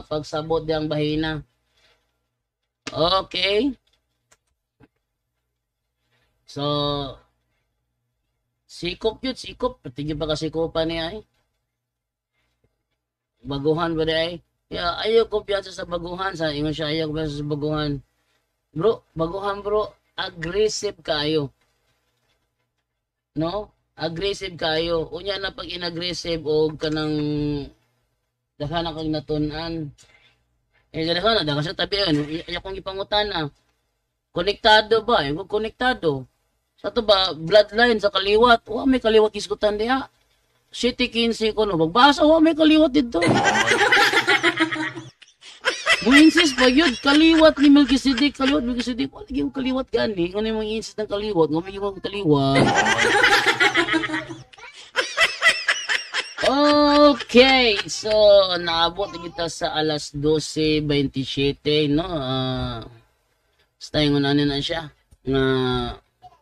pagsabot diyang bahina. Okay. So, sikop yun, sikop. Patigil pa kasi kopa niya, eh. Baguhan ba di ay? Ayaw kumpiyansa sa baguhan. Ingon siya, ayaw kumpiyansa sa baguhan. Bro, baguhan bro, aggressive kayo. No? Aggressive kayo. Unya na pag inaggressive o kanang dakhan kang natunan. Dakhan na siya tabi yun. Ayaw kong ipangutan na. Konektado ba? Yung konektado. Sa to ba, bloodline sa kaliwat. May kaliwat iskutan diha. City 15 ko no. Magbasa, may kaliwat dito. Muinsis pa yun, kaliwat ni Melchizedek, wala yung kaliwat gani, ano yung insist ng kaliwat, may yung kaliwat. Okay, so, naabot kita sa alas 12:27, no? Basta yung unanin na siya, na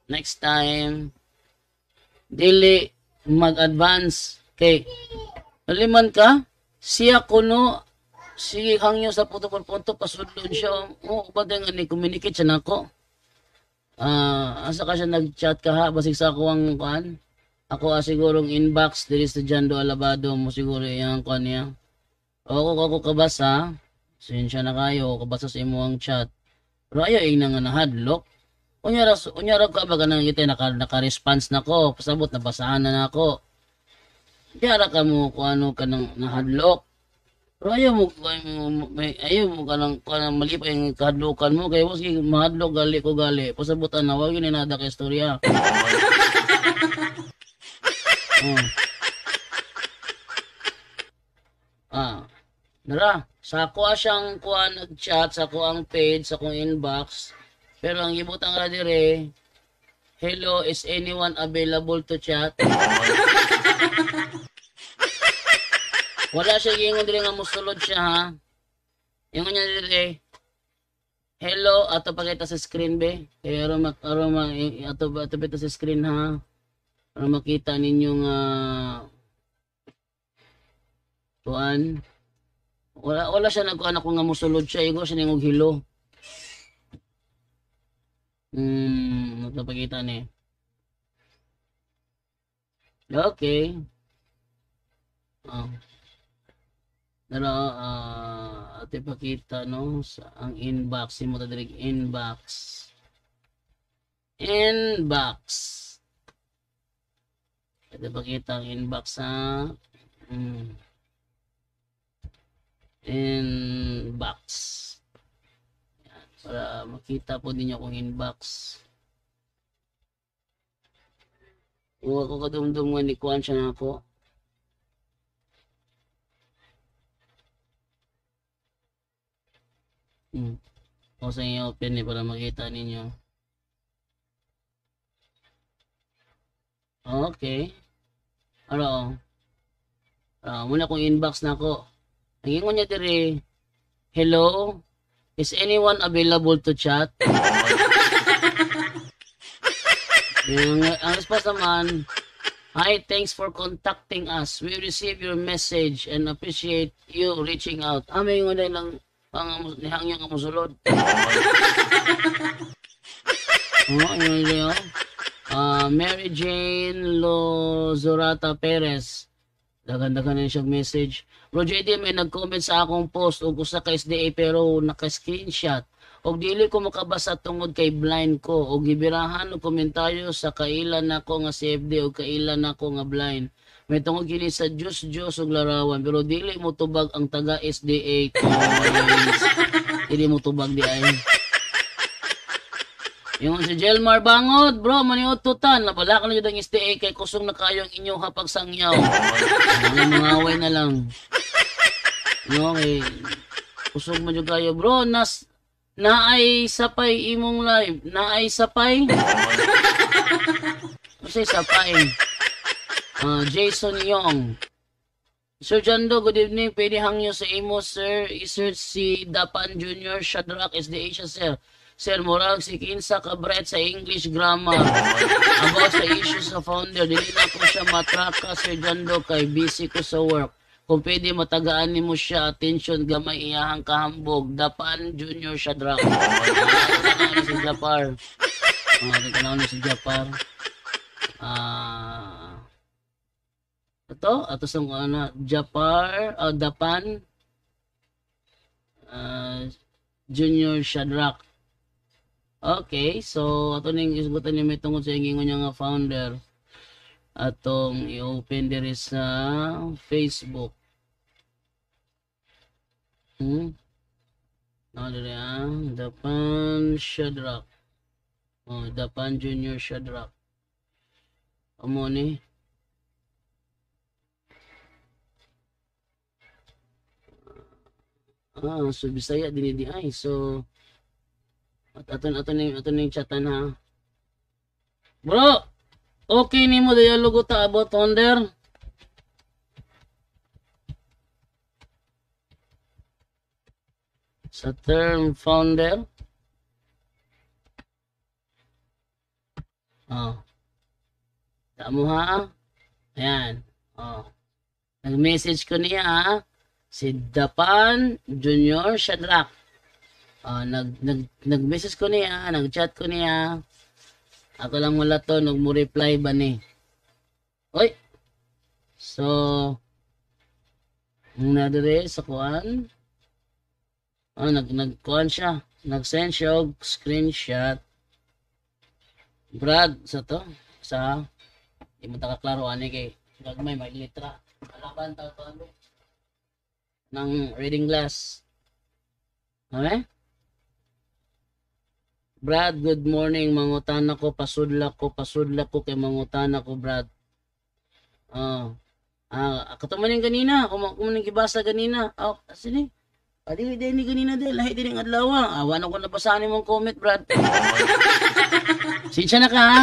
next time, dili mag-advance, kay, naliman ka, siya kuno, sige hangyo sa punto pasudlon siya. Ba nga ni communicate siya nako. Asa ka siya nag-chat ka ha basig sa ako ang kuan. Ako sigurong inbox diri sa Jando Alabado mo siguro yang kuan niya. Ako kabasa. Sinsya na kayo kabasa sa imo ang chat. Pero ayo ing nga nahadlok. Unya ra ka ba kanang ite naka-response nako. Pasabot na basahan na nako. Diara ka mo kuano kanang nahadlok. Pero ayaw mo kanang mali pa yung kahadlukan mo kaya sige mahadlok gali ko gali pasabutan na wag yun inada ka istorya. Nara sa ako siyang kuan nag-chat sa ako ang page sa akong inbox pero ang gibutang ra dire, hello, is anyone available to chat? Wala siya gingon diri nga musulod siya ha. Yung niya diri. Hello, ato pakita sa screen be. Kaya ato pakita sa screen ha. Para makita ninyong tuan. Wala siya nagkuan ako nga musulod siya, igo siya ning og hilo. Ato pakita ni. Okay. Oh. Pero, ate pakita, no? Sa ang inbox. Simo ta direct inbox. Inbox. Ate pakita ang inbox, ha? Inbox. Yan, para makita po ninyo kung inbox. Huwag ko kadumdum nga ni Kuan siya na ako. O sa inyo open para makita ninyo. Okay. Ano? Muna kong inbox na ako. Naging niya dire, hello? Is anyone available to chat? Ang response naman, hi, thanks for contacting us. We receive your message and appreciate you reaching out. May ngunay lang hangyo nga musulod. Mary Jane Lozorata Perez. Dagan-dagan na siyang message. Bro JD, may nag-comment sa akong post o usa ka SDA pero naka-screenshot. Og dili ko makabasa tungod kay blind ko. Og gibirahan og komentaryo sa kailan nako nga CFD o kailan nako nga blind. May tungod kini sa Diyos og larawan pero dili mo tubag ang taga SDA coins. Dili mo tubag di ay. Yung si Jelmar Bangod, bro, maniud tutan. Nabala ka na yun ang SDA kay kusong na kayo ang inyong hapagsangyaw. Mga away na lang. Okay. Kusong mo yun kayo, bro. Naay sapay imong live. Naay sapay. Kasi sapay. Jason Young. Sir Jando, good evening. Pwede hangyo sa imo, sir. I-search si Dapan Jr. Shadrach SDA siya, sir. Sir, murag si Kinsa Cabret sa English grammar. About sa issues sa founder. Dili na ko siya matraka, Sir Jando, kay busy ko sa work. Kung pwede matagaan mo siya, attention, gamay iyahang kahambog. Dapan Junior Shadrach. Ito si Japar. Ito na si Japar. Ito sa Japar, Dapan Junior Shadrach. Okay, so ato ning isgutan ni may tungod sa ingon niya nga founder. Atong i-open diri sa Facebook. Diri Dapan Shadrach. Dapan Junior Shadrach. Amo ni. So Bisaya dinidi ay. So aton ning chatan ha. Bro, okay nimo dialogo ta about founder? Sa term founder. Tamo ha. Ayan. Nag-message ko niya ha. Si Dapan Junior Shadrach. Nag-message ko niya, nag-chat ko niya. Ako lang wala to, nag-reply ba ni? Oy! So, nadire sa kuan. Nag-kuan siya. Nag-send siya og screenshot. Brad, sa to? Sa, di mo takaklaro, ani kay gagmay, may litra. Alaban tao to, ng reading glass. Okay? Brad, good morning. Mangutana ko, pasudla ko kay mangutana ko, Brad. Katumanin ganina, kumaning gibasa ganina. Sini. Adi ni ganina din, lahi din ang adlaw. Awan ako nabasahan mong comment, Brad. Sinsya na ka, ha?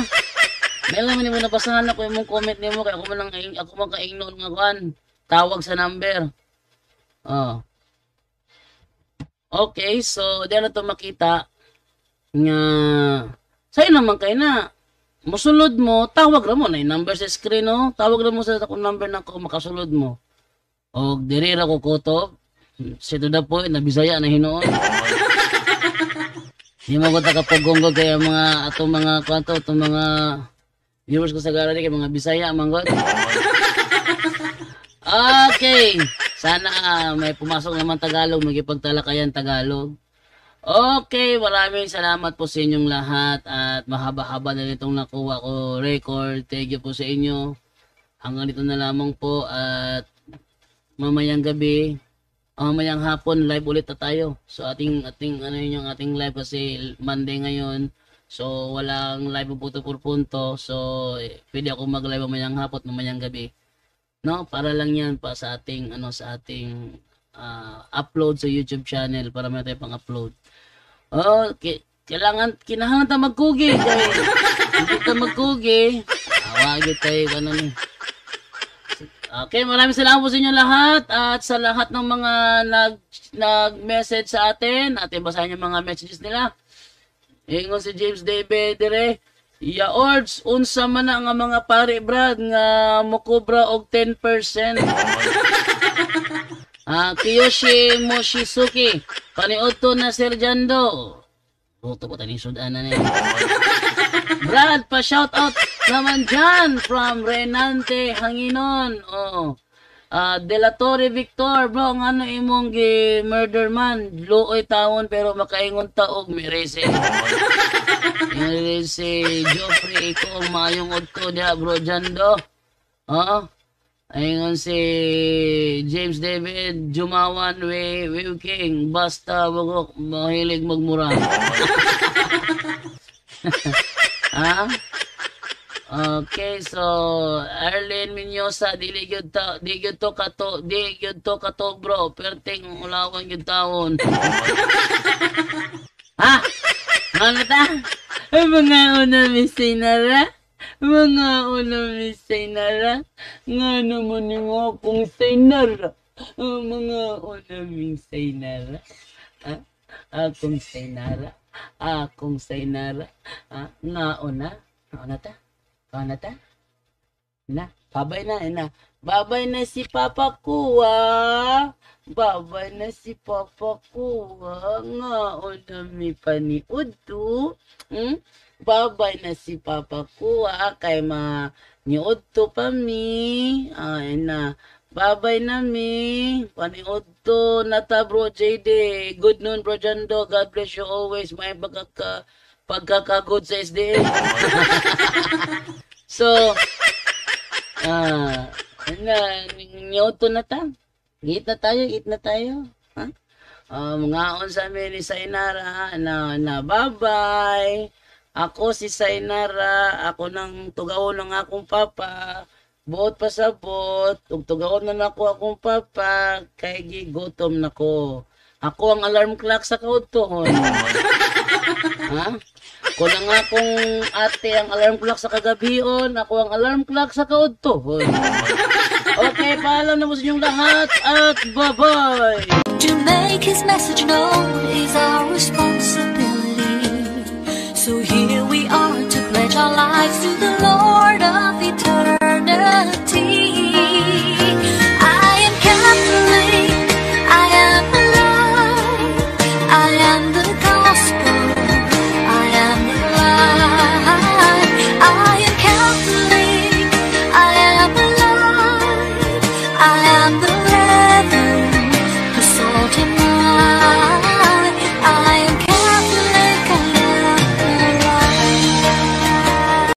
Dahil naman mo nabasahan ako yung comment nimo kay ako man ka-ignore nga kuan. Tawag sa number. Okay, so diyan na to makita nga sa'yo naman kayo na musulod mo, tawag ra mo na yung number sa screen, no? Tawag ra mo sa akong number na ko, makasulod mo. O diri ra ko kutob, si to the point, na Bisaya na hinoon. Di mo ko takapagonggo kaya mga atong mga kwanto, atong mga Viewers ko sa Garani kay mga Bisaya, manggot. Okay. Sana may pumasok naman Tagalog, magipagtalakayan Tagalog. Okay, maraming salamat po sa inyong lahat at mahaba-haba na nitong nakuha ko record. Thank you po sa inyo. Hanggang dito na lamang po at mamayang gabi, mamayang hapon live ulit na tayo. So ating live kasi Monday ngayon. So walang live punto por punto. So pwede ako mag-live mamayang hapon, mamayang gabi. No, para lang 'yan pa sa ating upload sa YouTube channel para may tayo pang-upload. Okay, kinahanglan ta magkugi kay hindi ta magkugi. Awagit tayo ni. Okay, maraming salamat po sa inyo lahat at sa lahat ng mga nag-message sa atin. Atin basahin yung mga messages nila. Ingon si James David dire, ya ords unsa man na nga mga pare brad nga mokobra og 10%. Kiyoshi Moshisuke, paniudto na Sir Jando. Buto ko tani sudan na niya. Brad, pa shout out naman dyan from Renante Hanginon. De La Torre Victor, bro, ang ano imong murder man, luoy taon pero makaingon taog mirese. Mirese Joffrey ko mayong udto dia bro Jando. Ayun si James David Jumawan we King basta wag mahilig magmura. Okay, so Arlene Minyosa dili gyud to kato bro, perting ulawan gyud taon. Ano ta? Mga una misinara? Mga una misinara? Nga naman nga akong sinara. Mga una misinara? Akong sinara? Akong sinara? Nga una? Ano ta? Ano ta? Na, babay na. Babay na si Papa Kuwa. Babay na si Papa Kuwa. Nga una mi paniud to. Babay na si Papa Kuwa. Kay niud to pa mi. Ay na. Babay na mi. Paniud to. Nata bro JD. Good noon bro Jando. God bless you always. May pagkakagod sa SDA. So, nyoto na ta. Git na tayo. Mga on sa amin ni Sainara na bye-bye. Ako si Sainara, ako nang tugaon ng akong papa. Buot pa sa bot, ug tugaon na nako akong papa, kay gigotom nako. Ako ang alarm clock sa kautohon. Ako lang akong ate ang alarm clock sa kagabion, ako ang alarm clock sa kautohon. Okay, paalam na po sa inyong lahat at bye-bye! To make his message known is our responsibility. So here we are to pledge our lives to the Lord.